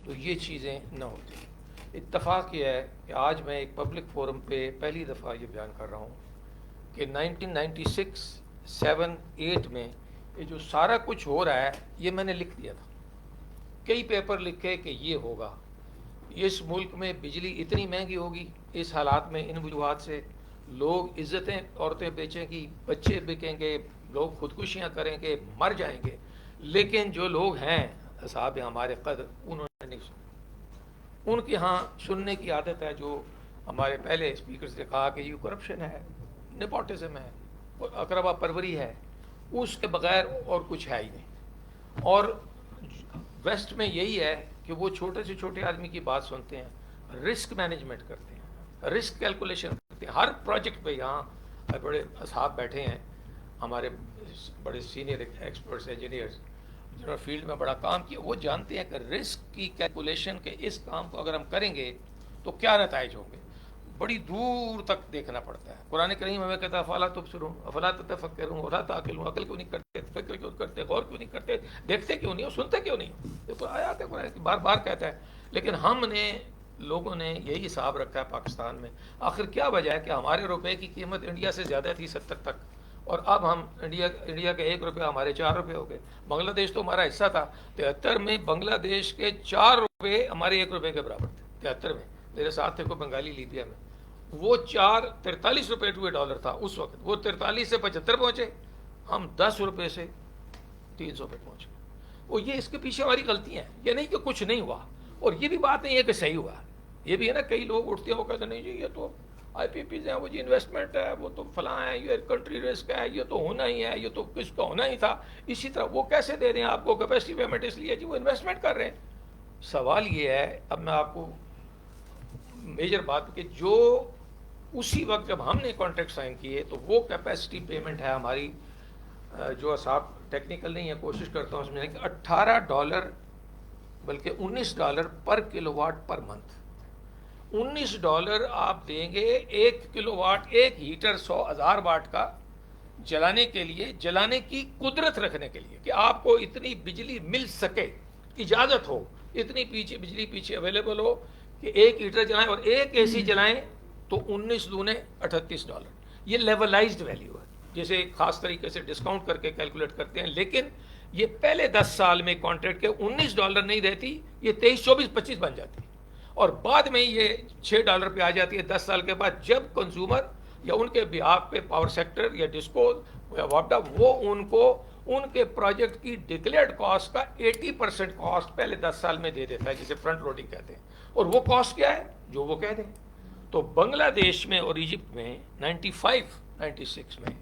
تو یہ چیزیں نہ ہوتی. اتفاق یہ ہے کہ آج میں ایک پبلک فورم پہ پہلی دفعہ یہ بیان کر رہا ہوں کہ 1996 7 8 میں یہ جو سارا کچھ ہو رہا ہے یہ میں نے لکھ دیا تھا. کئی پیپر لکھے کہ یہ ہوگا، اس ملک میں بجلی اتنی مہنگی ہوگی، اس حالات میں ان وجوہات سے لوگ عزتیں عورتیں بیچیں گی، بچے بکیں گے، لوگ خودکشیاں کریں گے، مر جائیں گے. لیکن جو لوگ ہیں اصحاب ہمارے قدر، انہوں نے نہیں سنا. ان کے ہاں سننے کی عادت ہے. جو ہمارے پہلے اسپیکرز نے کہا کہ یہ کرپشن ہے، نیپوٹزم ہے، اقربا پروری ہے، اس کے بغیر اور کچھ ہے ہی نہیں. اور ویسٹ میں یہی ہے کہ وہ چھوٹے سے چھوٹے آدمی کی بات سنتے ہیں، رسک مینجمنٹ کرتے ہیں، رسک کیلکولیشن کرتے ہیں. ہر پروجیکٹ پہ یہاں بڑے اصحاب بیٹھے ہیں، ہمارے بڑے سینئر ایکسپرٹس انجینئرز جنہوں نے فیلڈ میں بڑا کام کیا. وہ جانتے ہیں کہ رسک کی کیلکولیشن کے اس کام کو اگر ہم کریں گے تو کیا نتائج ہوں گے، بڑی دور تک دیکھنا پڑتا ہے. قرآن کریم ہمیں کہتا ہے افلا تبصرون افلا تتفکرون ولا تعقلون، عقل کیوں نہیں کرتے، فکر کیوں کرتے، غور کیوں نہیں کرتے، دیکھتے کیوں نہیں، سنتے کیوں نہیں. یہ تو آیات ہے قرآن کی، بار بار کہتا ہے. لیکن ہم نے لوگوں نے یہی حساب رکھا ہے پاکستان میں. آخر کیا وجہ ہے کہ ہمارے روپے کی قیمت انڈیا سے زیادہ تھی 70 تک، اور اب ہم انڈیا کے 1 روپے ہمارے 4 روپے ہو گئے. بنگلہ دیش تو ہمارا حصہ تھا 73 میں، بنگلہ دیش کے 4 روپے ہمارے 1 روپے کے برابر تھے 73 میں. میرے ساتھ تھے کوئی بنگالی لیبیا میں، وہ 43 روپے ٹو ڈالر تھا اس وقت. وہ 43 سے 75 پہنچے، ہم 10 روپے سے 300 پہ پہنچ گئے. وہ یہ اس کے پیچھے ہماری غلطیاں ہیں. یہ نہیں کہ کچھ نہیں ہوا، اور یہ بھی بات نہیں ہے کہ صحیح ہوا. یہ بھی ہے نا، کئی لوگ اٹھتے ہیں وہ کہتے ہیں نہیں جی یہ تو آئی پی پیز ہیں، وہ جی انویسٹمنٹ ہے، وہ تو فلاں ہے، یہ کنٹری رسک ہے، یہ تو ہونا ہی ہے، یہ تو کچھ کا ہونا ہی تھا. اسی طرح وہ کیسے دے رہے ہیں آپ کو کیپیسٹی پیمنٹ؟ اس لیے جی وہ انویسٹمنٹ کر رہے ہیں. سوال یہ ہے، اب میں آپ کو میجر بات کہ جو اسی وقت جب ہم نے کانٹریکٹ سائن کیے تو وہ کیپیسٹی پیمنٹ ہے ہماری، جو صاحب ٹیکنیکل نہیں ہے کوشش کرتا ہوں سمجھنے کہ $18 بلکہ $19 پر کلو واٹ پر منتھ. $19 آپ دیں گے 1 کلو واٹ، ایک ہیٹر 100,000 واٹ کا جلانے کے لیے، جلانے کی قدرت رکھنے کے لیے کہ آپ کو اتنی بجلی مل سکے، اجازت ہو، اتنی بجلی پیچھے اویلیبل ہو کہ ایک ہیٹر جلائیں اور ایک اے سی جلائیں تو 19 دو نے $38. یہ لیولائزڈ ویلیو ہے، جسے خاص طریقے سے ڈسکاؤنٹ کر کے کیلکولیٹ کرتے ہیں. لیکن یہ پہلے 10 سال میں کانٹریکٹ کے $19 نہیں رہتی، یہ 23 24 25 بن جاتی، اور بعد میں یہ $6 پہ آ جاتی ہے 10 سال کے بعد، جب کنزیومر یا ان کے بیہاف پہ پاور سیکٹر یا ڈسکو یا واپڈا وہ ان کو ان کے پروجیکٹ کی ڈکلیئرڈ کاسٹ کا 80% کاسٹ پہلے 10 سال میں دے دیتا ہے، جسے فرنٹ لوڈنگ کہتے ہیں. اور وہ کاسٹ کیا ہے جو وہ کہہ دیں. تو بنگلہ دیش میں اور ایجپٹ میں 95 96 میں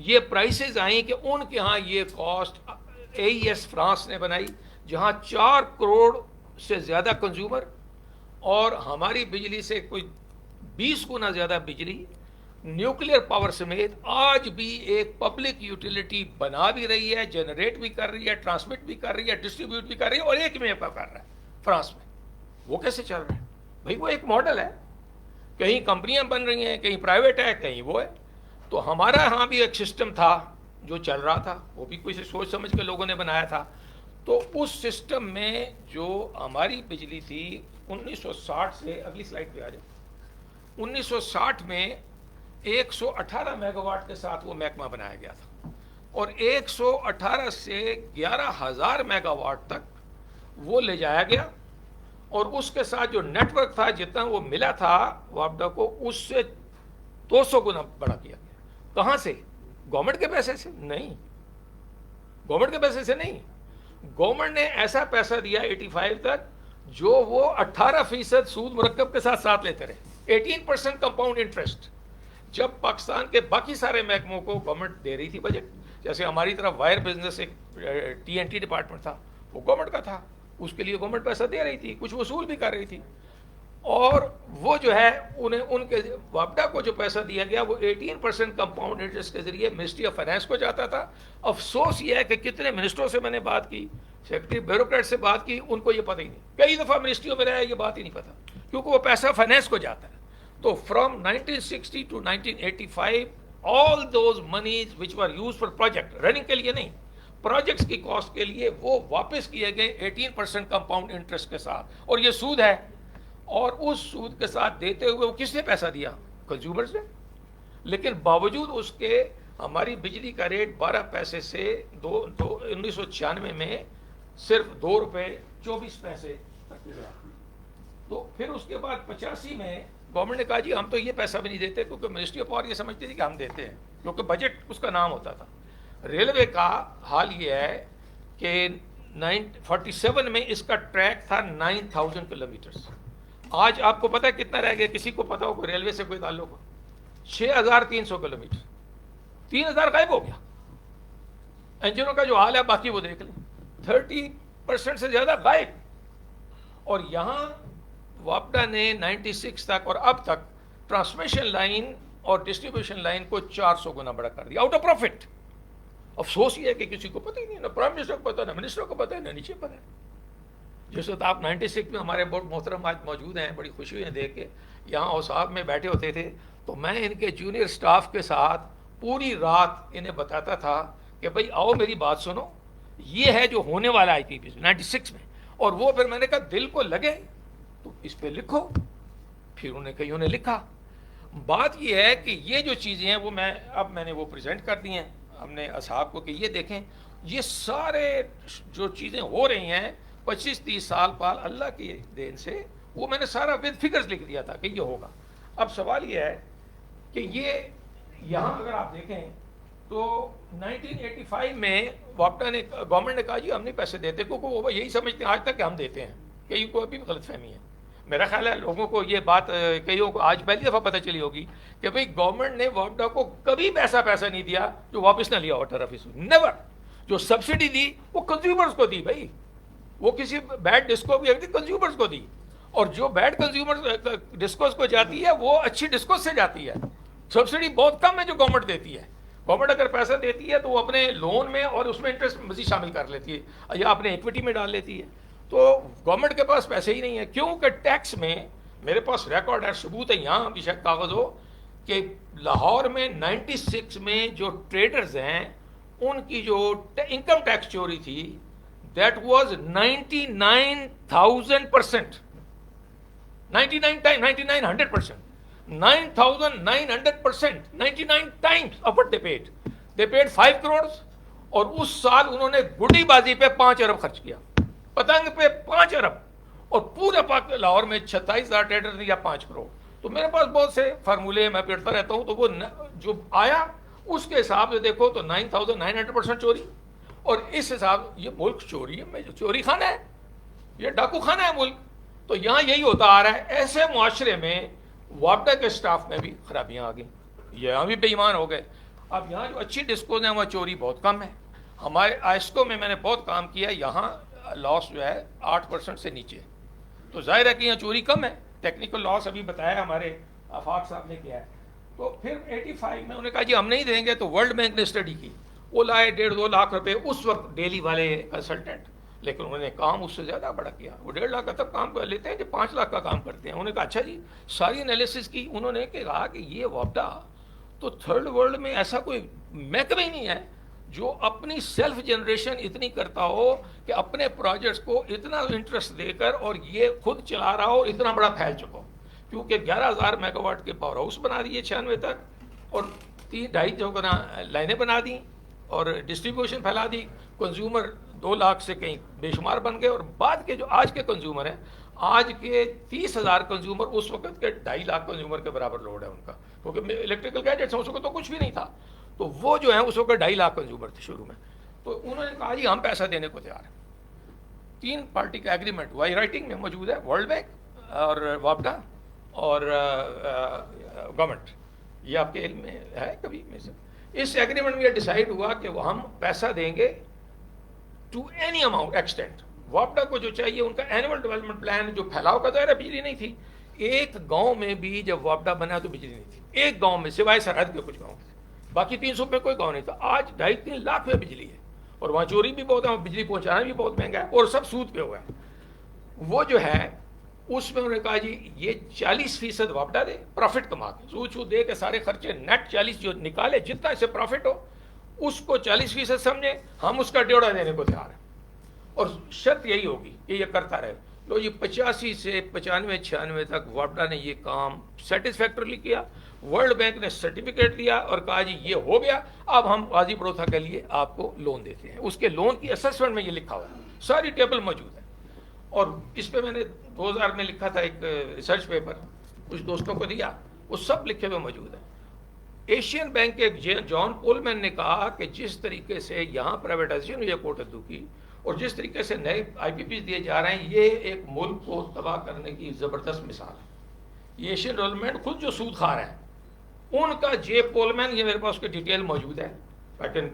یہ پرائسز آئیں کہ ان کے ہاں یہ کاسٹ اے ای ایس فرانس نے بنائی، جہاں 4 کروڑ سے زیادہ کنزیومر اور ہماری بجلی سے کوئی 20 گنا زیادہ بجلی نیوکلیئر پاور سمیت آج بھی ایک پبلک یوٹیلیٹی بنا بھی رہی ہے، جنریٹ بھی کر رہی ہے، ٹرانسمٹ بھی کر رہی ہے، ڈسٹریبیوٹ بھی کر رہی ہے، اور ایک میں کر رہا ہے فرانس میں. وہ کیسے چل رہا ہے بھائی؟ وہ ایک ماڈل ہے. کہیں کمپنیاں بن رہی ہیں، کہیں پرائیویٹ ہے، کہیں وہ ہے. تو ہمارا ہاں بھی ایک سسٹم تھا جو چل رہا تھا، وہ بھی کوئی سوچ سمجھ کے لوگوں نے بنایا تھا. تو اس سسٹم میں جو ہماری بجلی تھی 1960 سے، اگلی سلائڈ پہ آ جائیں، 1960 میں 118 میگا واٹ کے ساتھ وہ محکمہ بنایا گیا تھا، اور 118 سے 11,000 میگا واٹ تک وہ لے جایا گیا. اور اس کے ساتھ جو نیٹ ورک تھا جتنا وہ ملا تھا واپڈا کو، اس سے 200 گنا بڑا کیا گیا. کہاں سے؟ گورنمنٹ کے پیسے سے نہیں، گورنمنٹ کے پیسے سے نہیں. گورنمنٹ نے ایسا پیسہ دیا 85 تک جو وہ 18% سود مرکب کے ساتھ ساتھ لیتے رہے، 18% کمپاؤنڈ انٹرسٹ. جب پاکستان کے باقی سارے محکموں کو گورنمنٹ دے رہی تھی بجٹ، جیسے ہماری طرف وائر بزنس ایک ٹی این ٹی ڈپارٹمنٹ تھا، وہ گورنمنٹ کا تھا، اس کے لیے گورنمنٹ پیسہ دے رہی تھی، کچھ وصول بھی کر رہی تھی. اور وہ جو ہے انہیں ان کے واپڈا کو جو پیسہ دیا گیا وہ 18% کمپاؤنڈ انٹرسٹ کے ذریعے منسٹری آف فائنانس کو جاتا تھا. افسوس یہ ہے کہ کتنے منسٹروں سے میں نے بات کی، سیکرٹری بیوروکریٹ سے بات کی، ان کو یہ پتہ ہی نہیں. کئی دفعہ منسٹریوں میں رہا ہے، یہ بات ہی نہیں پتہ، کیونکہ وہ پیسہ فائنانس کو جاتا ہے. تو from 1960 to 1985 all those monies which were used for project running کے لیے نہیں، پروجیکٹس کی کاسٹ کے لیے وہ واپس کیے گئے 18% کمپاؤنڈ انٹرسٹ کے ساتھ، اور یہ سود ہے، اور اس سود کے ساتھ دیتے ہوئے وہ کس نے پیسہ دیا؟ کنزیومرز نے. لیکن باوجود اس کے ہماری بجلی کا ریٹ 12 پیسے سے 1996 میں صرف 2 روپے 24 پیسے تک گیا. تو پھر اس کے بعد 85 میں گورنمنٹ نے کہا جی ہم تو یہ پیسہ بھی نہیں دیتے، کیونکہ منسٹری آف پاور یہ سمجھتی تھی کہ ہم دیتے ہیں، کیونکہ بجٹ اس کا نام ہوتا تھا. ریلوے کا حال یہ ہے کہ 47 میں اس کا ٹریک تھا 9000 کلومیٹرز. آج آپ کو پتا ہے کتنا رہ گیا؟ کسی کو پتا ہو کوئی ریلوے سے کوئی تعلق ہو؟ 6300 کلومیٹر. 3000 غائب ہو گیا. انجنوں کا جو حال ہے باقی وہ دیکھ لیں، 30% سے زیادہ غائب. اور یہاں واپڈا نے 96 تک اور اب تک ٹرانسمیشن لائن اور ڈسٹریبیوشن لائن کو 400 گنا بڑا کر دیا آؤٹ آف پروفٹ. افسوس یہ ہے کہ کسی کو پتہ ہی نہیں، نہ پرائم منسٹر کو پتہ، نہ منسٹر کو پتہ ہے، نہ نیچے پتہ ہے. جس وقت آپ 96 میں ہمارے بہت محترم آج موجود ہیں، بڑی خوشی ہوئی ہے دیکھ کے، یہاں اوصاف میں بیٹھے ہوتے تھے تو میں ان کے جونیئر سٹاف کے ساتھ پوری رات انہیں بتاتا تھا کہ بھائی آؤ میری بات سنو، یہ ہے جو ہونے والا آئی پی پی 96 میں. اور وہ پھر میں نے کہا دل کو لگے تو اس پہ لکھو. پھر انہوں نے لکھا. بات یہ ہے کہ یہ جو چیزیں ہیں وہ میں نے وہ پریزنٹ کر دی ہیں ہم نے اصحاب کو کہ یہ دیکھیں یہ سارے جو چیزیں ہو رہی ہیں 25-30 سال پال اللہ کی دین سے، وہ میں نے سارا ود فگرز لکھ دیا تھا کہ یہ ہوگا. اب سوال یہ ہے کہ یہ یہاں اگر آپ دیکھیں تو 1985 میں واپڈا نے گورنمنٹ نے کہا جی ہم نہیں پیسے دیتے، کیونکہ وہ یہی سمجھتے ہیں آج تک کہ ہم دیتے ہیں. کئی کو ابھی بھی غلط فہمی ہے. میرا خیال ہے لوگوں کو یہ بات کئیوں کو آج پہلی دفعہ پتہ چلی ہوگی کہ بھئی گورنمنٹ نے واپڈا کو کبھی پیسہ نہیں دیا جو واپس نہ لیا واٹر آفس. نیور. جو سبسڈی دی وہ کنزیومرز کو دی بھائی، وہ کسی بیڈ ڈسکو بھی کنزیومرز کو دی، اور جو بیڈ کنزیومر ڈسکوز کو جاتی ہے وہ اچھی ڈسکوز سے جاتی ہے. سبسڈی بہت کم ہے جو گورنمنٹ دیتی ہے. گورنمنٹ اگر پیسہ دیتی ہے تو وہ اپنے لون میں اور اس میں انٹرسٹ مزید شامل کر لیتی ہے یا اپنے ایکویٹی میں ڈال لیتی ہے. تو گورنمنٹ کے پاس پیسے ہی نہیں ہے، کیونکہ ٹیکس میں میرے پاس ریکارڈ ہے، ثبوت ہے یہاں بھی شاید کاغذ ہو کہ لاہور میں 96 میں جو ٹریڈرز ہیں ان کی جو انکم ٹیکس چوری تھی that was 99,000%. 99%. 9,900%. 99 times of what they paid. They paid 5 crores اور اس سال انہوں نے گڈی بازی پہ 5 ارب خرچ کیا، پتنگ پہ 5 ارب، اور پورے لاہور میں 27,000 ٹریڈر یا 5 کروڑ. تو میرے پاس بہت سے فارمولے میں پڑھتا رہتا ہوں، تو وہ جو آیا اس کے حساب سے دیکھو تو 9,900% چوری. اور اس حساب یہ ملک چوری ہے، چوری خانہ ہے، یہ ڈاکو خانہ ہے ملک. تو یہاں یہی ہوتا آ رہا ہے. ایسے معاشرے میں واپڈا کے سٹاف میں بھی خرابیاں آ گئیں، یہاں بھی بے ایمان ہو گئے. اب یہاں جو اچھی ڈسکوز ہیں وہاں چوری بہت کم ہے. ہمارے آئسکو میں نے بہت کام کیا، یہاں لاس جو ہے 8% سے نیچے. تو ظاہر ہے کہ یہاں چوری کم ہے. ٹیکنیکل لاس ابھی بتایا ہمارے آفاق صاحب نے کیا ہے. تو پھر 85 میں انہوں نے کہا جی ہم نہیں دیں گے. تو ورلڈ بینک نے اسٹڈی کی، وہ لائے 1.5-2 لاکھ روپے اس وقت ڈیلی والے کنسلٹنٹ، لیکن انہوں نے کام اس سے زیادہ بڑا کیا. وہ 1.5 لاکھ کا تب کام کر لیتے ہیں جو 5 لاکھ کا کام کرتے ہیں. انہوں نے کہا اچھا جی ساری انالیسس کی. انہوں نے کہا کہ یہ واپڈا تو تھرڈ ورلڈ میں ایسا کوئی محکمہ ہی نہیں ہے جو اپنی سیلف جنریشن اتنی کرتا ہو کہ اپنے پروجیکٹس کو اتنا انٹرسٹ دے کر اور یہ خود چلا رہا ہو، اتنا بڑا پھیل چکا ہو. کیونکہ 11,000 میگا واٹ کے پاور ہاؤس بنا دیے 96 تک، اور 2.5 لائنیں بنا دیں اور ڈسٹریبیوشن پھیلا دی. کنزیومر 2 لاکھ سے کہیں بے شمار بن گئے. اور بعد کے جو آج کے کنزیومر ہیں، آج کے 30,000 کنزیومر اس وقت کے 2.5 لاکھ کنزیومر کے برابر لوڈ ہے ان کا، کیونکہ الیکٹریکل گیجٹس اس وقت تو کچھ بھی نہیں تھا. تو وہ جو ہیں اس وقت 2.5 لاکھ کنزیومر تھے شروع میں. تو انہوں نے کہا جی ہم پیسہ دینے کو تیار ہیں. 3 پارٹی کا ایگریمنٹ وائی رائٹنگ میں موجود ہے، ورلڈ بینک اور واپڈا اور گورنمنٹ. یہ آپ کے علم میں ہے کبھی میں سے؟ اس ایگریمنٹ میں یہ ڈیسائیڈ ہوا کہ وہ ہم پیسہ دیں گے ٹو اینی اماؤنٹ ایکسٹینٹ. واپڈا کو جو چاہیے ان کا اینول ڈیولپمنٹ پلان جو پھیلاؤ کا دائرہ، بجلی نہیں تھی ایک گاؤں میں بھی. جب واپڈا بنا تو بجلی نہیں تھی ایک گاؤں میں سوائے سرحد کے کچھ گاؤں تھے، باقی 300 میں کوئی گاؤں نہیں تھا. آج 2.5-3 لاکھ میں بجلی ہے، اور وہاں چوری بھی بہت ہے، بجلی پہنچانا بھی بہت مہنگا ہے، اور سب سود پہ ہوا ہے. وہ جو ہے اس میں انہوں نے کہا جی یہ 40% واپڈا دے، پروفٹ کما کے سود دے کے سارے خرچے نیٹ 40 جو نکالے جتنا اسے پروفٹ ہو اس کو 40% سمجھیں, ہم اس کا ڈیوڑا دینے کو تیار ہیں, اور شرط یہی ہوگی کہ یہ کرتا رہے. لو یہ 85 سے 95-96 تک وابڈا نے یہ کام سیٹسفیکٹرلی کیا. ورلڈ بینک نے سرٹیفکیٹ دیا اور کہا جی یہ ہو گیا, اب ہم غازی پڑوتھا کے لیے آپ کو لون دیتے ہیں. اس کے لون کی اسسمنٹ میں یہ لکھا ہوا ہے, ساری ٹیبل موجود ہے. اور اس پہ میں نے 2000 میں لکھا تھا ایک ریسرچ پیپر, کچھ دوستوں کو دیا, وہ سب لکھے ہوئے موجود ہیں. ایشین بینک کے جان کولمین نے کہا کہ جس طریقے سے یہاں پرائیویٹائزیشن ہوئی ہے کوٹ ادو کی, اور جس طریقے سے نئے آئی پی پیز دیے جا رہے ہیں, یہ ایک ملک کو تباہ کرنے کی زبردست مثال ہے. یہ ایشین ڈیولپمنٹ خود جو سود خار ہیں, ان کا جے کولمین, یہ میرے پاس اس کی ڈیٹیل موجود ہے, آئی کین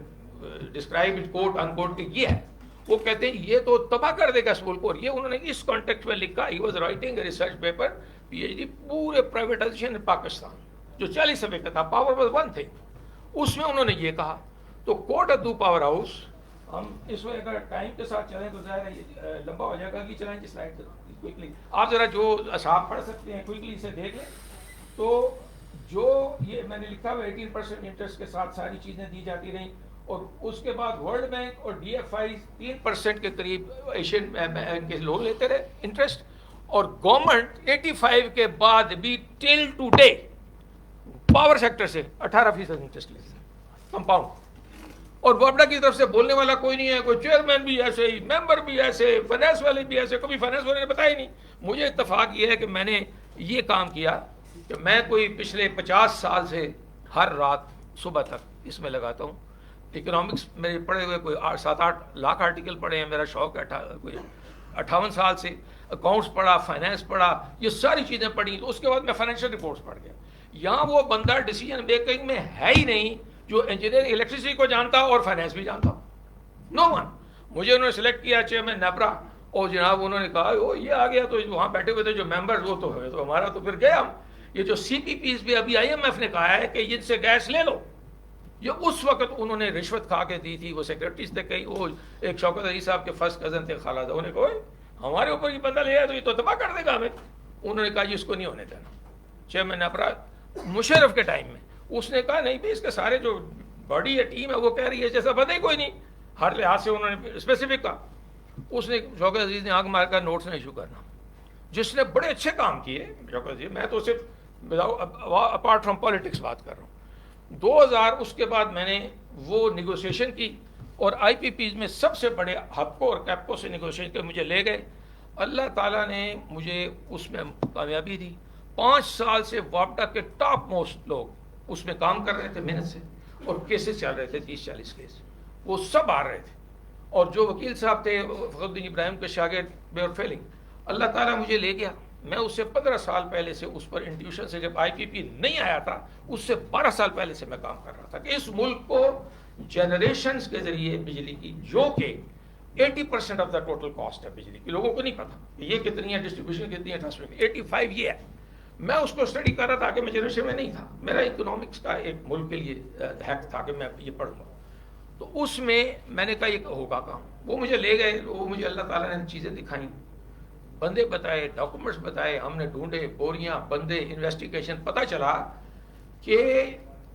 ڈسکرائب اٹ کوٹ ان کوٹ کہ یہ ہے. وہ کہتے ہیں یہ تو تباہ کر دے گا اس ملک کو, اور یہ انہوں نے اس کانٹیکٹ میں لکھا. He was writing a research paper, P H D, پورے پرائیویٹائزیشن ان پاکستان, جو 40 صفحے کا تھا. پاور واز ون تھنگ, اس میں انہوں نے یہ کہا. تو کوٹ ادو پاور ہاؤس, ہم اس میں اگر ٹائم کے ساتھ چلیں تو ظاہر ہے یہ لمبا ہو جائے گا. کہ چلائیں جس سلائڈ کوئکلی آپ ذرا جو اصحاب پڑھ سکتے ہیں کوئکلی اسے دیکھ لیں. تو جو یہ میں نے لکھا ہوا 18% انٹرسٹ کے ساتھ ساری چیزیں دی جاتی رہیں, اور اس کے بعد ورلڈ بینک اور ڈی ایف آئی 3% کے قریب ایشین بینک کے لون لیتے رہے انٹرسٹ, اور گورنمنٹ 85 کے بعد بھی ٹل ٹو ڈے پاور سیکٹر سے 18% انٹرسٹ لیتے ہیں کمپاؤنڈ. اور وابڈا کی طرف سے بولنے والا کوئی نہیں ہے, کوئی چیئرمین بھی ایسے ہی, ممبر بھی ایسے, فائنانس والے بھی ایسے. کبھی فائنانس والے نے بتایا ہی نہیں. مجھے اتفاق یہ ہے کہ میں نے یہ کام کیا کہ میں کوئی پچھلے 50 سال سے ہر رات صبح تک اس میں لگاتا ہوں. اکنامکس میرے پڑھے ہوئے کوئی 7-8 لاکھ آرٹیکل پڑھے ہیں, میرا شوق ہے. کوئی 58 سال سے اکاؤنٹس پڑھا, فائنانس پڑھا, یہ ساری چیزیں پڑھی. تو اس کے بعد میں فائنینشیل رپورٹس پڑھ گیا. یہاں وہ بندہ ڈیسیجن میکنگ میں ہے ہی نہیں جو انجینئرنگ الیکٹریسٹی کو جانتا اور فائنانس بھی جانتا. نو ون. مجھے انہوں نے سلیکٹ کیا چیئرمین نیپرا, اور جناب انہوں نے کہا وہ یہ آ گیا, تو وہاں بیٹھے ہوئے تھے جو ممبر, وہ تو ہے تو ہمارا تو پھر گیا ہم. یہ جو سی پی پیز بھی ابھی آئی ایم ایف نے کہا ہے کہ ان سے گیس لے لو, یہ اس وقت انہوں نے رشوت کھا کے دی تھی. وہ سیکرٹریز تھے کئی, وہ ایک شوکت علی صاحب کے فرسٹ کزن تھے خالد, انہوں نے کہا ہمارے اوپر یہ بندہ لے آیا تو یہ تو تباہ کر دے گا ہمیں. انہوں نے کہا جی اس کو نہیں ہونے دینا. چیئرمین نیپرا مشرف کے ٹائم میں اس نے کہا نہیں بھائی, اس کے سارے جو باڈی یا ٹیم ہے وہ کہہ رہی ہے جیسا پتہ ہی کوئی نہیں. ہر لحاظ سے انہوں نے اسپیسیفک کہا. اس نے شوکت عزیز نے آنکھ مار کر نوٹس نہ ایشو کرنا, جس نے بڑے اچھے کام کیے شوکت عزیز. میں تو صرف اپارٹ فرام پالیٹکس بات کر رہا ہوں. 2000 اس کے بعد میں نے وہ نیگوسیشن کی, اور آئی پی پیز میں سب سے بڑے ہپکو اور کیپکو سے نیگوسیشن کے مجھے لے گئے. اللہ تعالیٰ نے مجھے اس میں کامیابی دی. 5 سال سے وابڈا کے ٹاپ موسٹ لوگ اس میں کام کر رہے تھے محنت سے, اور کیسز چل رہے تھے 30-40 کیس, وہ سب آ رہے تھے. اور جو وکیل صاحب تھے فخر الدین ابراہیم کے شاگرد بیور فیلنگ, اللہ تعالیٰ مجھے لے گیا. میں اس سے 15 سال پہلے سے اس پر انٹیوشن سے, جب آئی پی پی نہیں آیا تھا اس سے 12 سال پہلے سے میں کام کر رہا تھا کہ اس ملک کو جنریشنز کے ذریعے بجلی کی, جو کہ 80% آف دا ٹوٹل کاسٹ ہے بجلی کی, لوگوں کو نہیں پتا یہ کتنی ہے, ڈسٹریبیوشن کتنی ہے, ٹرانسمیشن 85 یہ ہے. میں اس کو اسٹڈی کر رہا تھا کہ میں جنریشن میں نہیں تھا, میرا اکنامکس کا ایک ملک کے لیے ہیک تھا کہ میں یہ پڑھوں گا. تو اس میں نے کہا یہ ہوگا کام. وہ مجھے لے گئے, وہ مجھے اللہ تعالیٰ نے چیزیں دکھائیں, بندے بتائے, ڈاکومنٹس بتائے, ہم نے ڈھونڈے, بوریاں, بندے, انویسٹیگیشن. پتہ چلا کہ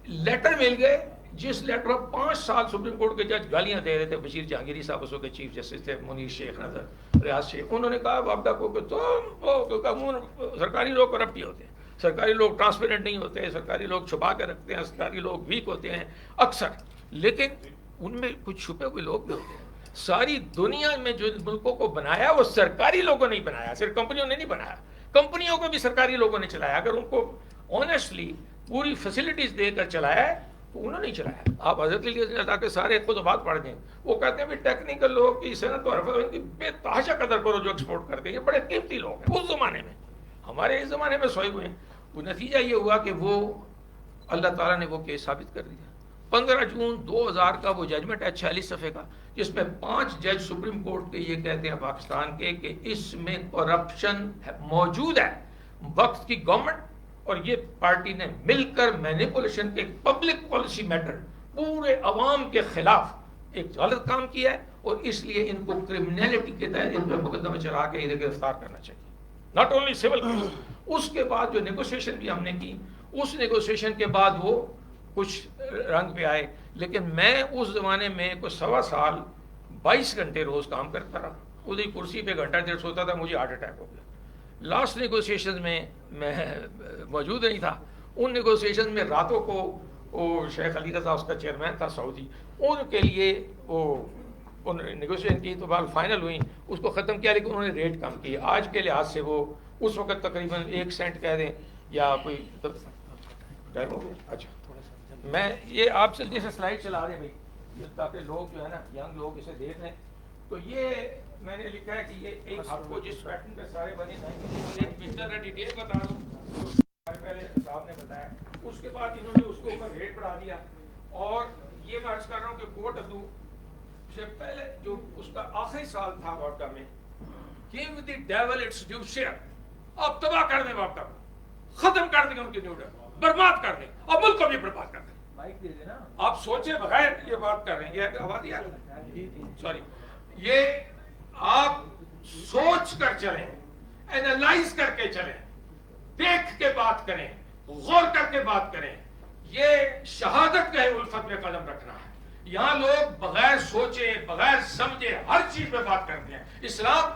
لیٹر مل گئے جس لیٹر میں 5 سال سپریم کورٹ کے جج گالیاں دے رہے تھے. بشیر جہانگیری صاحب اس کے چیف جسٹس تھے, منیر شیخ نظر, ریاض شیخ. انہوں نے کہا وابڈا کو کہ تم سرکاری لوگ کرپٹ ہی ہوتے ہیں, سرکاری لوگ ٹرانسپیرنٹ نہیں ہوتے, سرکاری لوگ چھپا کے رکھتے ہیں, سرکاری لوگ ویک ہوتے ہیں اکثر, لیکن ان میں کچھ چھپے ہوئے لوگ بھی ہوتے ہیں. ساری دنیا میں جو ملکوں کو بنایا وہ سرکاری لوگوں نے بنایا, صرف کمپنیوں نے نہیں بنایا. کمپنیوں کو بھی سرکاری لوگوں نے چلایا. اگر ان کو آنیسٹلی پوری فیسلٹیز دے کر چلایا ہے تو انہوں نے چلایا. آپ حضرت علی کے سارے خطبات پڑھ دیں, وہ کہتے ہیں ٹیکنیکل لوگ کی صنعت اور ان کی بے تحاشا قدر کرو جو ایکسپورٹ کرتے ہیں, یہ بڑے قیمتی لوگ ہیں. اس زمانے میں, ہمارے اس زمانے میں سوئے ہوئے ہیں. وہ نتیجہ یہ ہوا کہ وہ اللہ تعالیٰ نے وہ کیس ثابت کر دیا. 15 جون 2000 کا وہ ججمنٹ ہے 46 صفحے کا, جس میں 5 جج سپریم کورٹ کے یہ کہتے ہیں پاکستان کے کہ اس میں کرپشن موجود ہے. وقت کی گورنمنٹ اور یہ پارٹی نے مل کر مینیپولیشن کے پبلک پالیسی میٹر پورے عوام کے خلاف ایک غلط کام کیا ہے, اور اس لیے ان کو کرمنلٹی کے تحت ان پر مقدمہ چلا کے انہیں گرفتار کرنا چاہیے, ناٹ اونلی سول. اس کے بعد جو نیگوسیشن بھی ہم نے کی, اس نیگوسیشن کے بعد وہ کچھ رنگ پہ آئے لیکن میں اس زمانے میں کوئی 1.25 سال 22 گھنٹے روز کام کرتا رہا. ادھر کرسی پہ گھنٹہ ڈیڑھ سوتا تھا, مجھے ہارٹ اٹیک ہو گیا. لاسٹ نیگوسیشن میں موجود نہیں تھا. ان نیگوسیشن میں راتوں کو وہ شیخ علی رضا اس کا چیئرمین تھا سعودی, ان کے لیے وہ نیگوسیشن کی تو بات فائنل ہوئی, اس کو ختم کیا, لیکن انہوں نے ریٹ کم کی. آج کے لحاظ سے وہ اس وقت تقریباً 1 سینٹ کہہ دیں یا کوئی اچھا. میں یہ آپ سے جیسے سلائڈ چلا رہے ہیں بھائی, تاکہ لوگ جو ہے نا ینگ لوگ اسے دیکھ لیں. تو یہ میں نے لکھا ہے کہ یہ ایک آپ کو جس پیٹرن پہ سارے بنے ایک پکچر کا ڈیٹیل بتا دوں. پہلے صاحب نے بتایا, اس کے بعد انہوں نے اس کو اوپر ریٹ بڑھا دیا. اور یہ میں عرض کر رہا ہوں کہ کوٹ ادو سے پہلے جو اس کا آخری سال تھا وابڈا میں, give the devil its due share. آپ تباہ کر دیں وابڈا کو, ختم کر دیں ان کی نیوڈر, برباد کر دیں, اور ملک کو بھی برباد کر دیں. آپ سوچے بغیر یہ بات کر رہے ہیں, یہ آواز سوری, یہ آپ سوچ کر چلیں, اینالائز کر کے چلیں, دیکھ کے بات کریں, غور کر کے بات کریں. یہ شہادت کا الفت میں قدم رکھنا ہے. یہاں لوگ بغیر سوچے بغیر سمجھے ہر چیز پہ بات کرتے ہیں. اسلام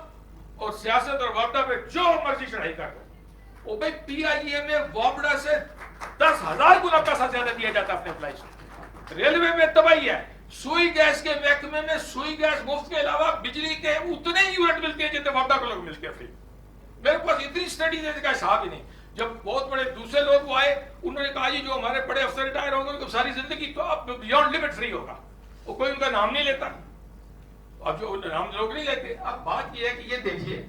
اور سیاست اور وابڈا پہ جو مرضی چڑھائی کر دو. وہ بھائی پی آئی اے میں وابڈا سے 10,000 گنا پیسہ زیادہ دیا جاتا ہے اپنے امپلائیز کو. ریلوے میں تباہی ہے. سوئی گیس کے محکمے میں سوئی گیس مفت کے علاوہ بجلی کے اتنے ہی یونٹ ملتے ہیں جتنے وابڈا کو لوگ ملتے ہیں فری. میرے پاس اتنی اسٹڈی دینے کا حساب ہی نہیں. جب بہت بڑے دوسرے لوگ آئے, انہوں نے کہا جی جو ہمارے بڑے افسر ریٹائر ہوں گے ان کو ساری زندگی تو اب بیونڈ لمٹ فری ہوگا. وہ کوئی ان کا نام نہیں لیتا, اب جو نام لوگ نہیں لیتے. اب بات یہ ہے کہ یہ دیکھیے,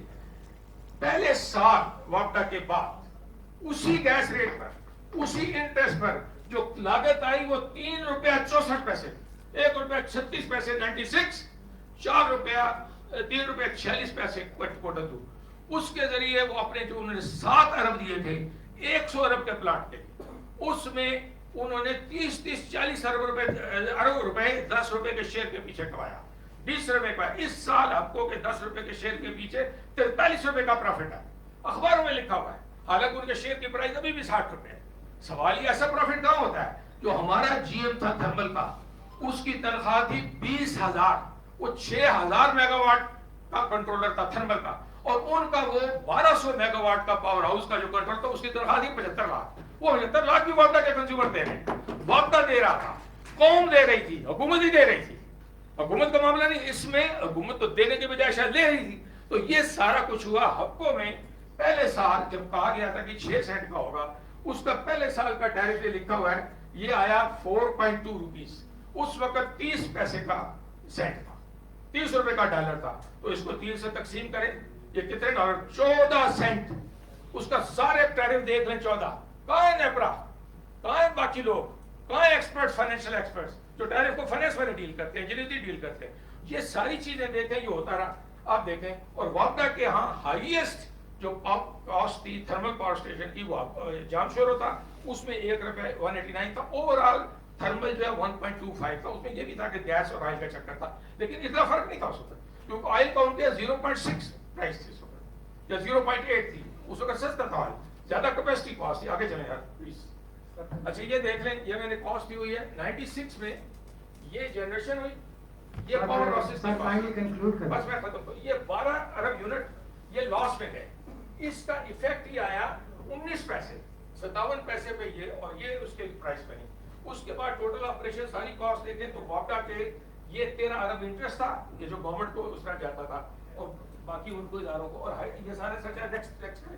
پہلے سال وابڈا کے بعد اسی گیس ریٹ پر اسی انٹرسٹ پر جو لاگت آئی وہ 3 روپیہ 64 پیسے, 1 روپیہ 36 پیسے 96, 4 روپیہ 3 روپیہ 46 پیسے کوٹ ادو. اس کے ذریعے وہ اپنے جو انہوں نے 7 ارب دیے تھے 100 ارب کے پلانٹ کے, اس میں انہوں نے 30-40 ارب روپے 10 روپے کے شیئر کے پیچھے کمایا, 20 روپے کا. اس سال آپ کو کہ 10 روپے کے شیئر کے پیچھے 43 روپے کا پروفٹ ہے. اخباروں میں لکھا ہوا ہے, حالانکہ ان کے شیئر کی پرائز ابھی بھی 60 روپے ہے. سوال یہ ایسا پروفٹ کہاں ہوتا ہے؟ جو ہمارا جی ایم تھا تھرمل کا, اس کی تنخواہ تھی 20,000, وہ 6,000 میگا واٹ کا کنٹرولر تھا تھرمل کا, اور ان کا وہ 1200 میگا واٹ کا پاور ہاؤس کا جو کنٹرول تھا اس کی تنخواہ تھی 75 لاکھ. وہ 75 لاکھ بھی وابڈا کے کنزیومر دے رہے ہیں. وابڈا دے رہا تھا, قوم دے رہی تھی, حکومت ہی دے رہی تھی. حکومت کا معاملہ نہیں, اس میں حکومت تو دینے کے بجائے شاید لے رہی تھی. تو یہ سارا کچھ ہوا حقوں میں. پہلے سال جب کہا گیا تھا کہ 6 سینٹ کا ہوگا, اس کا پہلے سال کا ٹیرف لکھا ہوا ہے, یہ آیا 4.2 روپیز. اس وقت 30 پیسے کا سینٹ تھا, 30 روپے کا ڈالر تھا. تو اس کو 3 سے تقسیم کریں, یہ کتنے ڈالر؟ 14 سینٹ. اس کا سارے ٹیرف دیکھ لیں 14. کہاں ہے نیپرا, کہاں ہے باقی لوگ, کہاں ہے ایکسپرٹ, فائنینشیل ایکسپرٹس جو ٹیرف کو فائنینس میں ڈیل کرتے ہیں, انجینئرنگ ڈیل کرتے ہیں. یہ ساری چیزیں دیکھیں, یہ ہوتا رہا. آپ دیکھیں, اور وابڈا کے ہاں ہائیسٹ جو کاسٹ تھی تھرمل پاور اسٹیشن کی, وہ جام شور تھا, اس میں 1 روپے 189 تھا. اوور آل تھرمل جو ہے 1.25 تھا. اس میں یہ بھی تھا کہ گیس اور آئل کا چکر تھا, لیکن اتنا فرق نہیں تھا اس وقت, کیونکہ آئل کا ان کے 0.6 پرائس تھی اس وقت, یا 0.8 تھی. اس وقت سستا تھا آئل, زیادہ کیپیسٹی کاسٹ تھی. آگے چلیں یار پلیز. اچھا یہ دیکھ لیں, یہ میں نے کاسٹ دی ہوئی ہے 96 میں, یہ جنریشن ہوئی, یہ پاور لاسز کی بس میں ختم کروں. یہ 12 ارب یونٹ یہ لاس میں گئے. اس کا ایفیکٹ یہ آیا 19 پیسے 57 پیسے پہ یہ, اور یہ اس کے پرائس پہ نہیں. اس کے بعد ٹوٹل آپریشن ساری کاسٹ دیکھیں تو وابڈا کے یہ 13 ارب انٹرسٹ تھا, یہ جو گورنمنٹ کو اس طرح جاتا تھا, اور باقی ان کو اداروں کو, اور یہ سارے سچ ہے.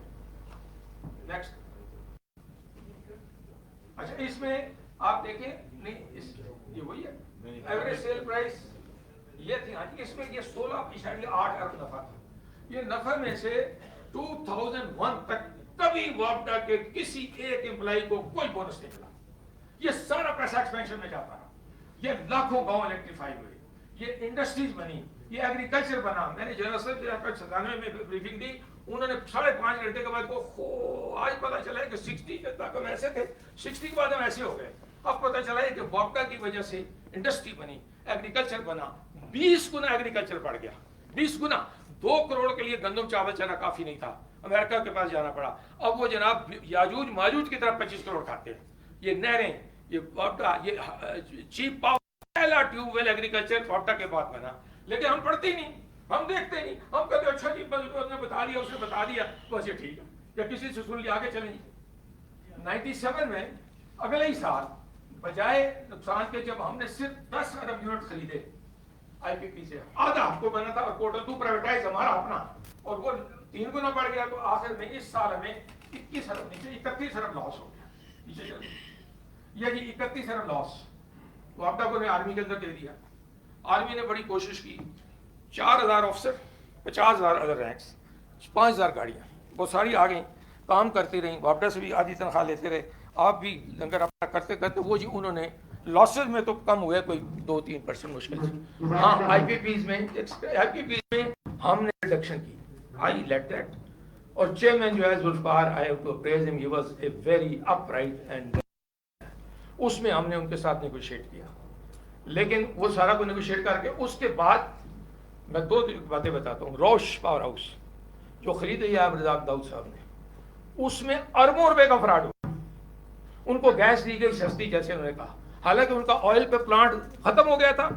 نیکسٹ. اچھا اس میں آپ دیکھیں, نہیں یہ وہی ہے ایوریج سیل پرائس یہ تھی. ہاں اس میں یہ 16.8 ارب نفع تھا. یہ نفع میں سے 2001 تک کبھی وابڈا کے کسی ایک امپلائی کو کوئی بونس نہیں ملا. یہ سارا پیسہ ایکسپینشن میں جاتا رہا. یہ لاکھوں گاؤں الیکٹریفائی ہوئے, یہ انڈسٹریز بنی, یہ ایگریکلچر بنا. میں نے جنرل صاحب 97 میں بریفنگ دی, انہوں نے 5.5 گھنٹے کے بعد کو آج پتا چلا ہے کہ 60 تک ہم ایسے تھے, 60 کے بعد ہم ایسے ہو گئے. اب پتا چلا ہے کہ وابڈا کی وجہ سے انڈسٹری بنی, ایگریکلچر بنا, 20 گنا ایگریکلچر بڑھ گیا, 20 گنا. 2 کروڑ کے لیے گندم چاول چنا کافی نہیں تھا, امریکہ کے پاس جانا پڑا. اب وہ جناب یاجوج ماجوج کی طرف 25 کروڑ کھاتے ہیں. یہ نہریں, یہ وابڈا, یہ چیپ پاور پہلا ٹیوب ویل ایگریکلچر واپڈا کے بعد بنا، لیکن ہم پڑھتے ہی نہیں، ہم دیکھتے نہیں، ہم کہتے اچھا جی بس نے بتا دیا، اس نے بتا دیا، بس یہ ٹھیک ہے، یا کسی سے سن لیا آگے چلیں گے۔ 97 میں اگلے ہی سال بجائے نقصان کے جب ہم نے صرف 10 ارب یونٹ خریدے آئی پی پی سے، آدھا آپ کو بنا تھا اور کوٹل ٹو پرائیویٹائز ہمارا اپنا، اور وہ 3 گنا بڑھ گیا، تو آخر میں اس سال ہمیں 21 ارب نیچے 31 ارب لاس ہو گیا، نیچے چل گیا یہ جی 31 ارب لاس۔ واپڈا کو نے آرمی کے اندر دے دیا، آرمی نے بڑی کوشش کی، 4000 آفسر، 50,000 ادر رینکس، 5000 گاڑیاں، وہ ساری آ گئیں، کام کرتی رہیں، واپڈا سے بھی آدھی تنخواہ لیتے رہے، آپ بھی لنگر اپنا کرتے کرتے وہ جی انہوں نے لاسز میں تو کم ہوئے کوئی 2-3% مشکل سے۔ ہاں آئی پی پیز میں ہم نے ریڈکشن کی، آئی لیٹ دیٹ، اور چیئرمین جو ہے Zulfiqar, I have to praise him, he was a very upright and, اس میں ہم نے ان کے ساتھ نیگوشیٹ کیا، لیکن وہ سارا کو نیگوشیٹ کر کے اس کے بعد میں 2 باتیں بتاتا ہوں۔ روش پاور ہاؤس جو خریدی ہے عبدالرزاق داؤد صاحب نے، اس میں اربوں روپے کا فراڈ ہوا، ان کو گیس دی گئی سستی جیسے انہوں نے کہا، حالانکہ ان کا آئل پہ پلانٹ ختم ہو گیا تھا،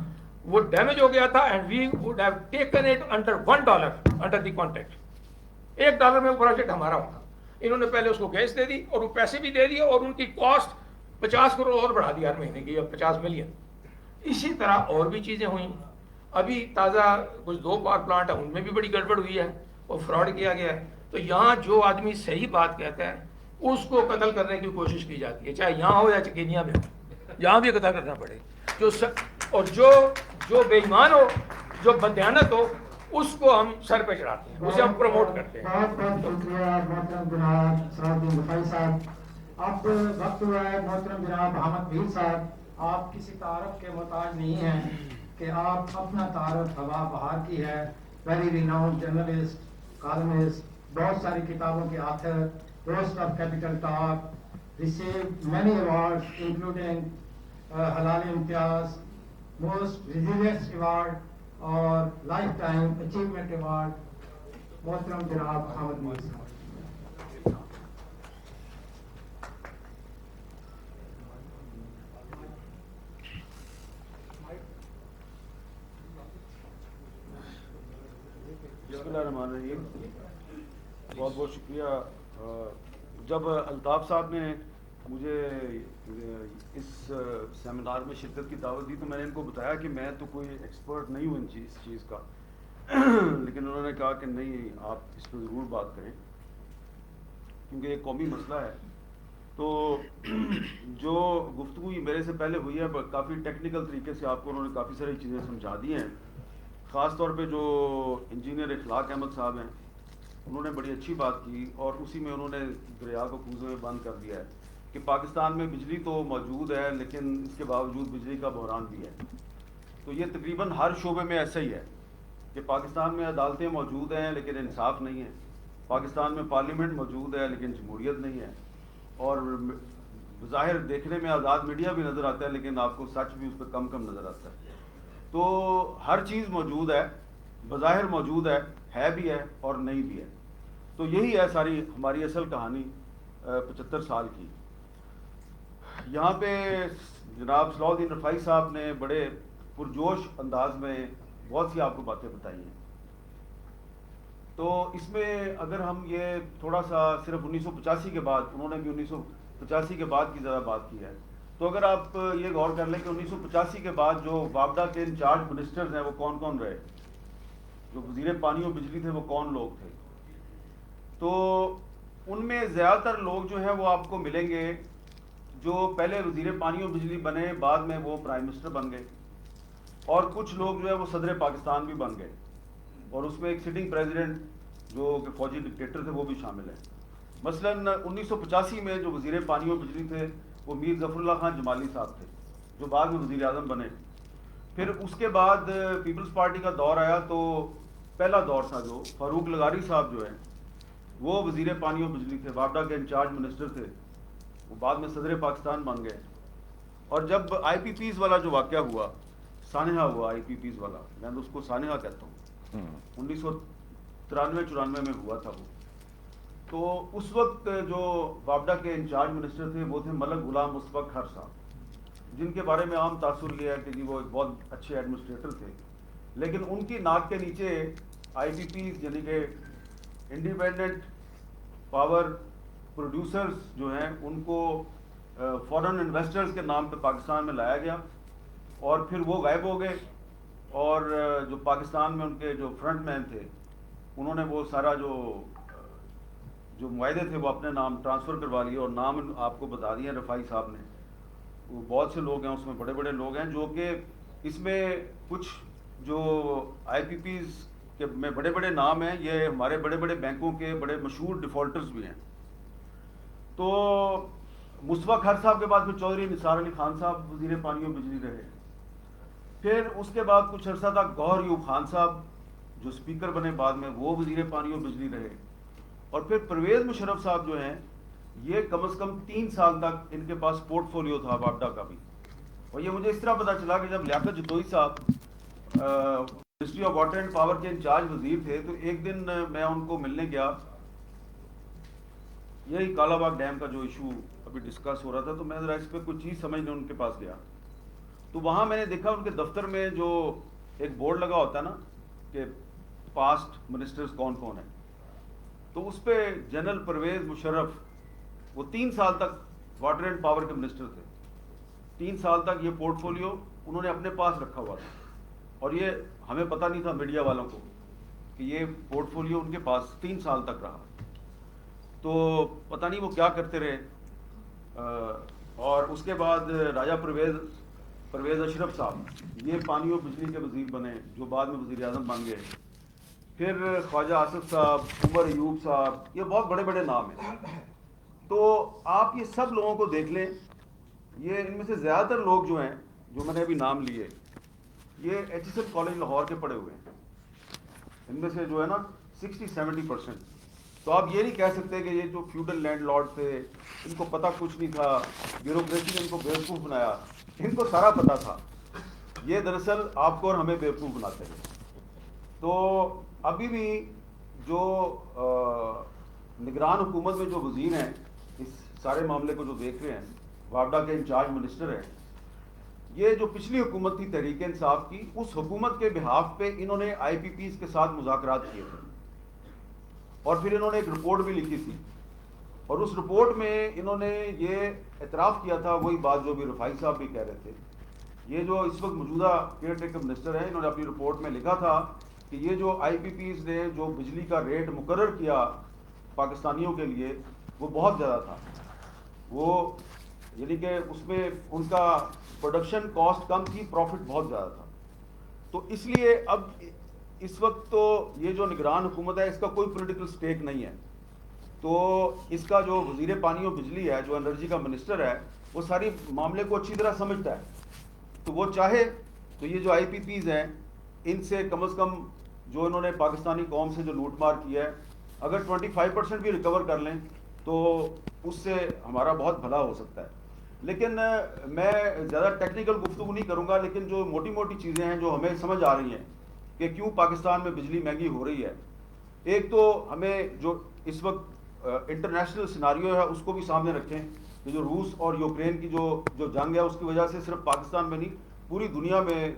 وہ ڈیمیج ہو گیا تھا، and we would have taken it under $1 under the contract, $1 میں وہ پروجیکٹ ہمارا ہوتا۔ انہوں نے پہلے اس کو گیس دے دی اور وہ پیسے بھی دے دیے، اور ان کی کاسٹ 50 کروڑ اور بڑھا دی ہر مہینے کی، اب 50 ملین۔ اسی طرح اور بھی چیزیں ہوئیں، ابھی تازہ کچھ 2 پاور پلانٹ ہیں، ان میں بھی بڑی گڑبڑ ہوئی ہے اور فراڈ کیا گیا ہے۔ تو یہاں جو آدمی صحیح بات کہتا ہے اس کو قتل کرنے کی کوشش کی جاتی ہے، چاہے یہاں ہو یا کینیا میں ہو، یہاں بھی قتل کرنا پڑے، اور جو بے ایمان ہو، جو بددیانت ہو، اس کو ہم سر پہ چڑھاتے ہیں، اسے ہم پروموٹ کرتے ہیں۔ بہت بہت شکریہ محترم جناب سعد الدین رفاعی صاحب۔ اب وقت ہوا ہے محترم جناب حامد میر صاحب، آپ کسی تعارف کے محتاج نہیں ہیں کہ آپ اپنا تعارف ہوا بہار کی ہے، ویری ریناؤنڈ جرنلسٹ، کالمسٹ، بہت ساری کتابوں کے author, host of capital talk, received many awards including حلال امتیاز، موسٹ ریزیلینس ایوارڈ اور لائف ٹائم اچیومنٹ ایوارڈ، محترم جناب حامد میر صاحب۔ بسم اللہ الرحمن الرحیم، بہت بہت شکریہ۔ جب الطاف صاحب نے مجھے اس سیمینار میں شرکت کی دعوت دی تو میں نے ان کو بتایا کہ میں تو کوئی ایکسپرٹ نہیں ہوں اس چیز کا، لیکن انہوں نے کہا کہ نہیں، آپ اس پہ ضرور بات کریں کیونکہ ایک قومی مسئلہ ہے۔ تو جو گفتگو میرے سے پہلے ہوئی ہے کافی ٹیکنیکل طریقے سے آپ کو انہوں نے کافی ساری چیزیں سمجھا دی ہیں، خاص طور پہ جو انجینئر اخلاق احمد صاحب ہیں انہوں نے بڑی اچھی بات کی، اور اسی میں انہوں نے دریا کو کوزے میں بند کر دیا ہے کہ پاکستان میں بجلی تو موجود ہے لیکن اس کے باوجود بجلی کا بحران بھی ہے۔ تو یہ تقریباً ہر شعبے میں ایسا ہی ہے کہ پاکستان میں عدالتیں موجود ہیں لیکن انصاف نہیں ہے، پاکستان میں پارلیمنٹ موجود ہے لیکن جمہوریت نہیں ہے، اور بظاہر دیکھنے میں آزاد میڈیا بھی نظر آتا ہے لیکن آپ کو سچ بھی اس پہ کم نظر آتا ہے۔ تو ہر چیز موجود ہے، بظاہر موجود ہے بھی ہے اور نہیں بھی ہے۔ تو یہی ہے ساری ہماری اصل کہانی 75 سال کی۔ یہاں پہ جناب صلاح الدین رفاعی صاحب نے بڑے پرجوش انداز میں بہت سی آپ کو باتیں بتائی ہیں۔ تو اس میں اگر ہم یہ تھوڑا سا صرف 1985 کے بعد، انہوں نے بھی 1985 کے بعد کی زیادہ بات کی ہے، تو اگر آپ یہ غور کر لیں کہ 1985 کے بعد جو واپڈا کے انچارج منسٹرز ہیں وہ کون کون رہے، جو وزیر پانی و بجلی تھے وہ کون لوگ تھے، تو ان میں زیادہ تر لوگ جو ہیں وہ آپ کو ملیں گے جو پہلے وزیر پانی و بجلی بنے، بعد میں وہ پرائم منسٹر بن گئے، اور کچھ لوگ جو ہے وہ صدر پاکستان بھی بن گئے، اور اس میں ایک سٹنگ پریزیڈنٹ جو کہ فوجی ڈکٹیٹر تھے وہ بھی شامل ہیں۔ مثلاً 1985 میں جو وزیر پانی و بجلی تھے وہ میر ظفر اللہ خان جمالی صاحب تھے جو بعد میں وزیر اعظم بنے۔ پھر اس کے بعد پیپلز پارٹی کا دور آیا تو پہلا دور تھا جو فاروق لغاری صاحب جو ہیں وہ وزیر پانی و بجلی تھے، واپڈا کے انچارج منسٹر تھے، وہ بعد میں صدر پاکستان بن گئے۔ اور جب آئی پی پیز والا جو واقعہ ہوا، سانحہ ہوا آئی پی پیز والا، میں تو اس کو سانحہ کہتا ہوں، 1993-94 میں ہوا تھا وہ، تو اس وقت جو واپڈا کے انچارج منسٹر تھے وہ تھے ملک غلام مصطفیٰ کھر صاحب۔ جن کے بارے میں عام تاثر یہ ہے کہ جی وہ ایک بہت اچھے ایڈمنسٹریٹر تھے، لیکن ان کی ناک کے نیچے آئی پی پیز یعنی کہ انڈیپینڈنٹ پاور پروڈیوسرز جو ہیں ان کو فورن انویسٹرز کے نام پہ پاکستان میں لایا گیا، اور پھر وہ غائب ہو گئے، اور جو پاکستان میں ان کے جو فرنٹ مین تھے انہوں نے وہ سارا جو معاہدے تھے وہ اپنے نام ٹرانسفر کروا لیے، اور نام آپ کو بتا دیے رفاعی صاحب نے. وہ بہت سے لوگ ہیں اس میں، بڑے بڑے لوگ ہیں، جو کہ اس میں کچھ جو آئی پی پیز کے میں بڑے بڑے نام ہیں، یہ ہمارے بڑے بڑے بینکوں کے بڑے مشہور ڈیفالٹرز بھی ہیں. تو مصطفیٰ کھر صاحب کے بعد پھر چودھری نثار علی خان صاحب وزیر پانی و بجلی رہے. پھر اس کے بعد کچھ عرصہ تک گوہر ایوب خان صاحب جو اسپیکر بنے بعد میں، وہ وزیر پانی و بجلی رہے. اور پھر پرویز مشرف صاحب جو ہیں، یہ کم از کم 3 سال تک ان کے پاس پورٹ فولیو تھا وابڈا کا بھی. اور یہ مجھے اس طرح پتا چلا کہ جب لیاقت جتوئی صاحب ministry of water and power کے انچارج وزیر تھے، تو ایک دن میں ان کو ملنے گیا، یہی کالا باغ ڈیم کا جو ایشو ابھی ڈسکس ہو رہا تھا، تو میں ذرا اس پہ کچھ چیز سمجھنے ان کے پاس گیا. تو وہاں میں نے دیکھا ان کے دفتر میں جو ایک بورڈ لگا ہوتا ہے نا کہ پاسٹ منسٹرز کون کون ہیں، تو اس پہ جنرل پرویز مشرف، وہ 3 سال تک واٹر اینڈ پاور کے منسٹر تھے. 3 سال تک یہ پورٹ فولیو انہوں نے اپنے پاس رکھا ہوا تھا، اور یہ ہمیں پتہ نہیں تھا میڈیا والوں کو کہ یہ پورٹ فولیو ان کے پاس 3 سال تک رہا. تو پتہ نہیں وہ کیا کرتے رہے. اور اس کے بعد راجہ پرویز اشرف صاحب، یہ پانی و بجلی کے وزیر بنے، جو بعد میں وزیر اعظم بن گئے. پھر خواجہ آصف صاحب، عمر ایوب صاحب، یہ بہت بڑے بڑے نام ہیں. تو آپ یہ سب لوگوں کو دیکھ لیں، یہ ان میں سے زیادہ تر لوگ جو ہیں، جو میں نے ابھی نام لیے، یہ H S L college Lahore کے پڑھے ہوئے ہیں. ان میں سے جو ہے نا 60-70%. تو آپ یہ نہیں کہہ سکتے کہ یہ جو فیوڈل لینڈ لارڈ تھے ان کو پتہ کچھ نہیں تھا، بیوروکریسی نے ان کو بیوقوف بنایا. ان کو سارا پتہ تھا. یہ دراصل آپ کو اور ہمیں بیوقوف بناتے ہیں. تو ابھی بھی جو نگران حکومت میں جو وزیر ہیں، اس سارے معاملے کو جو دیکھ رہے ہیں، وابڈا کے انچارج منسٹر ہیں، یہ جو پچھلی حکومت تھی تحریک انصاف کی، اس حکومت کے بہاف پہ انہوں نے آئی پی پیز کے ساتھ مذاکرات کیے تھے، اور پھر انہوں نے ایک رپورٹ بھی لکھی تھی. اور اس رپورٹ میں انہوں نے یہ اعتراف کیا تھا، وہی بات جو بھی رفاعی صاحب بھی کہہ رہے تھے. یہ جو اس وقت موجودہ کیئر ٹیکر منسٹر ہیں، انہوں نے اپنی رپورٹ میں لکھا تھا کہ یہ جو آئی پی پیز نے جو بجلی کا ریٹ مقرر کیا پاکستانیوں کے لیے، وہ بہت زیادہ تھا. وہ یعنی کہ اس میں ان کا پروڈکشن کاسٹ کم تھی، پروفٹ بہت زیادہ تھا. تو اس لیے اب اس وقت تو یہ جو نگران حکومت ہے، اس کا کوئی پولیٹیکل سٹیک نہیں ہے. تو اس کا جو وزیر پانی و بجلی ہے، جو انرجی کا منسٹر ہے، وہ ساری معاملے کو اچھی طرح سمجھتا ہے. تو وہ چاہے تو یہ جو آئی پی پیز ہیں، ان سے کم از کم جو انہوں نے پاکستانی قوم سے جو لوٹ مار کیا ہے، اگر 25% بھی ریکور کر لیں تو اس سے ہمارا بہت بھلا ہو سکتا ہے. لیکن میں زیادہ ٹیکنیکل گفتگو نہیں کروں گا، لیکن جو موٹی موٹی چیزیں ہیں جو ہمیں سمجھ آ رہی ہیں کہ کیوں پاکستان میں بجلی مہنگی ہو رہی ہے. ایک تو ہمیں جو اس وقت انٹرنیشنل سیناریو ہے اس کو بھی سامنے رکھیں کہ جو روس اور یوکرین کی جو جنگ ہے، اس کی وجہ سے صرف پاکستان میں نہیں پوری دنیا میں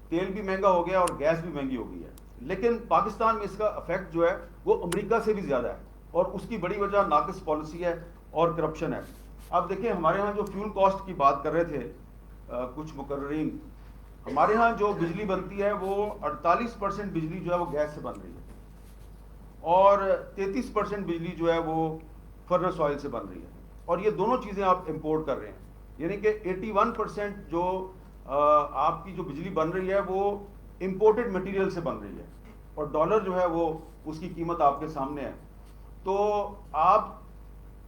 تیل بھی مہنگا ہو گیا اور گیس بھی مہنگی ہو گئی ہے. لیکن پاکستان میں اس کا افیکٹ جو ہے وہ امریکہ سے بھی زیادہ ہے، اور اس کی بڑی وجہ ناقص پالیسی ہے اور کرپشن ہے. اب دیکھیں، ہمارے ہاں جو فیول کاسٹ کی بات کر رہے تھے کچھ مقررین، ہمارے ہاں جو بجلی بنتی ہے وہ 48% بجلی جو ہے وہ گیس سے بن رہی ہے، اور 33% بجلی جو ہے وہ فرنس آئل سے بن رہی ہے. اور یہ دونوں چیزیں آپ امپورٹ کر رہے ہیں، یعنی کہ 81% جو آپ کی جو بجلی بن رہی ہے وہ امپورٹڈ مٹیریل سے بن رہی ہے، اور ڈالر جو ہے وہ اس کی قیمت آپ کے سامنے ہے. تو آپ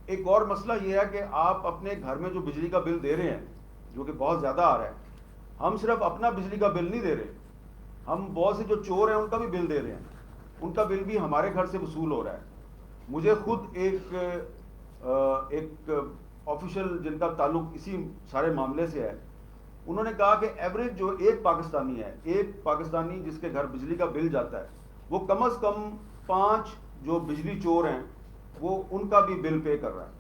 ایک اور مسئلہ یہ ہے کہ آپ اپنے گھر میں جو بجلی کا بل دے رہے ہیں، جو کہ بہت زیادہ آ رہا ہے، ہم صرف اپنا بجلی کا بل نہیں دے رہے، ہم بہت سے جو چور ہیں ان کا بھی بل دے رہے ہیں. ان کا بل بھی ہمارے گھر سے وصول ہو رہا ہے. مجھے خود ایک آفیشل جن کا تعلق اسی سارے معاملے سے ہے، انہوں نے کہا کہ ایوریج جو ایک پاکستانی جس کے گھر بجلی کا بل جاتا ہے، وہ کم از کم 5 جو بجلی چور ہیں وہ ان کا بھی بل پے کر رہا ہے.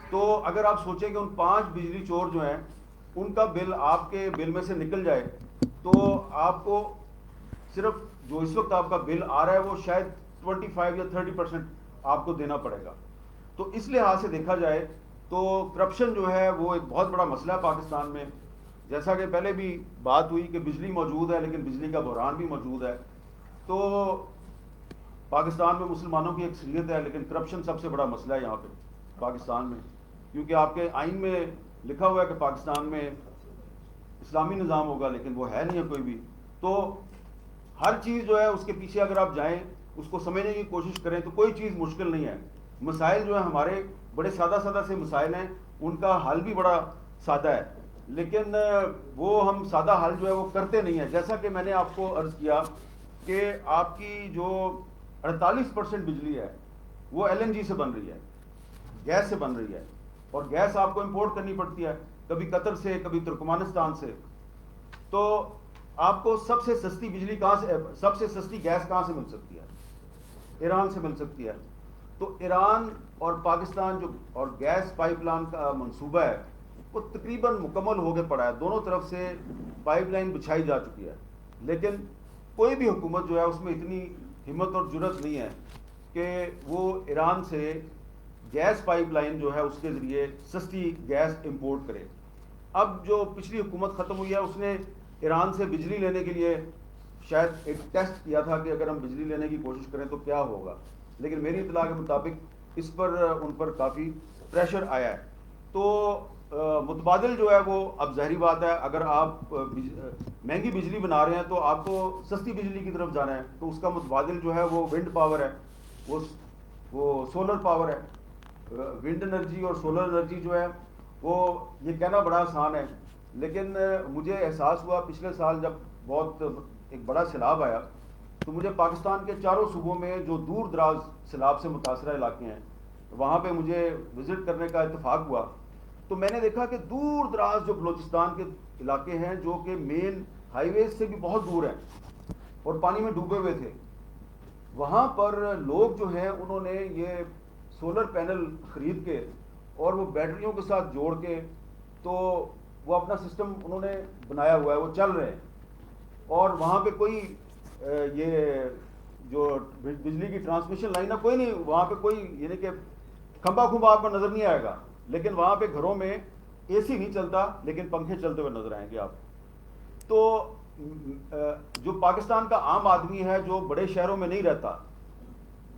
تو اگر آپ سوچیں کہ ان 5 بجلی چور جو ہیں ان کا بل آپ کے بل میں سے نکل جائے تو آپ کو صرف جو اس وقت آپ کا بل آ رہا ہے وہ شاید 25 یا 30% آپ کو دینا پڑے گا. تو اس لحاظ سے دیکھا جائے تو کرپشن جو ہے وہ ایک بہت بڑا مسئلہ ہے پاکستان میں. جیسا کہ پہلے بھی بات ہوئی کہ بجلی موجود ہے لیکن بجلی کا بحران بھی موجود ہے. تو پاکستان میں مسلمانوں کی اکثریت ہے لیکن کرپشن سب سے بڑا مسئلہ ہے یہاں پہ پاکستان میں, کیونکہ آپ کے آئین میں لکھا ہوا ہے کہ پاکستان میں اسلامی نظام ہوگا لیکن وہ ہے نہیں ہے کوئی بھی. تو ہر چیز جو ہے اس کے پیچھے اگر آپ جائیں اس کو سمجھنے کی کوشش کریں تو کوئی چیز مشکل نہیں ہے. مسائل جو ہیں ہمارے بڑے سادہ سادہ سے مسائل ہیں, ان کا حل بھی بڑا سادہ ہے لیکن وہ ہم سادہ حل جو ہے وہ کرتے نہیں ہیں. جیسا کہ میں نے آپ کو عرض کیا کہ آپ کی جو 48% بجلی ہے وہ LNG سے بن رہی ہے, گیس سے بن رہی ہے, اور گیس آپ کو امپورٹ کرنی پڑتی ہے کبھی قطر سے کبھی ترکمانستان سے. تو آپ کو سب سے سستی بجلی کہاں سے, سب سے سستی گیس کہاں سے مل سکتی ہے؟ ایران سے مل سکتی ہے. تو ایران اور پاکستان جو اور گیس پائپ لائن کا منصوبہ ہے وہ تقریباً مکمل ہو کے پڑا ہے, دونوں طرف سے پائپ لائن بچھائی جا چکی ہے. لیکن کوئی بھی حکومت جو ہے اس میں اتنی ہمت اور جرت نہیں ہے کہ وہ ایران سے گیس پائپ لائن جو ہے اس کے ذریعے سستی گیس امپورٹ کرے. اب جو پچھلی حکومت ختم ہوئی ہے اس نے ایران سے بجلی لینے کے لیے شاید ایک ٹیسٹ کیا تھا کہ اگر ہم بجلی لینے کی کوشش کریں تو کیا ہوگا, لیکن میری اطلاع کے مطابق اس پر ان پر کافی پریشر آیا ہے. تو متبادل جو ہے وہ اب ظاہری بات ہے اگر آپ مہنگی بجلی بنا رہے ہیں تو آپ کو سستی بجلی کی طرف جانا ہے, تو اس کا متبادل جو ہے وہ ونڈ پاور ہے, وہ سولر پاور ہے. ونڈ انرجی اور سولر انرجی جو ہے وہ یہ کہنا بڑا آسان ہے لیکن مجھے احساس ہوا پچھلے سال جب بہت ایک بڑا سیلاب آیا تو مجھے پاکستان کے چاروں صوبوں میں جو دور دراز سیلاب سے متاثرہ علاقے ہیں وہاں پہ مجھے وزٹ کرنے کا اتفاق ہوا. تو میں نے دیکھا کہ دور دراز جو بلوچستان کے علاقے ہیں جو کہ مین ہائی ویز سے بھی بہت دور ہیں اور پانی میں ڈوبے ہوئے تھے, وہاں پر لوگ جو ہیں انہوں نے یہ سولر پینل خرید کے اور وہ بیٹریوں کے ساتھ جوڑ کے تو وہ اپنا سسٹم انہوں نے بنایا ہوا ہے, وہ چل رہے ہیں. اور وہاں پہ کوئی یہ جو بجلی کی ٹرانسمیشن لائن ہے کوئی نہیں, وہاں پہ کوئی یعنی کہ کھمبا کھمبا آپ کو نظر نہیں آئے گا, لیکن وہاں پہ گھروں میں AC نہیں چلتا لیکن پنکھے چلتے ہوئے نظر آئیں گے آپ. تو جو پاکستان کا عام آدمی ہے جو بڑے شہروں میں نہیں رہتا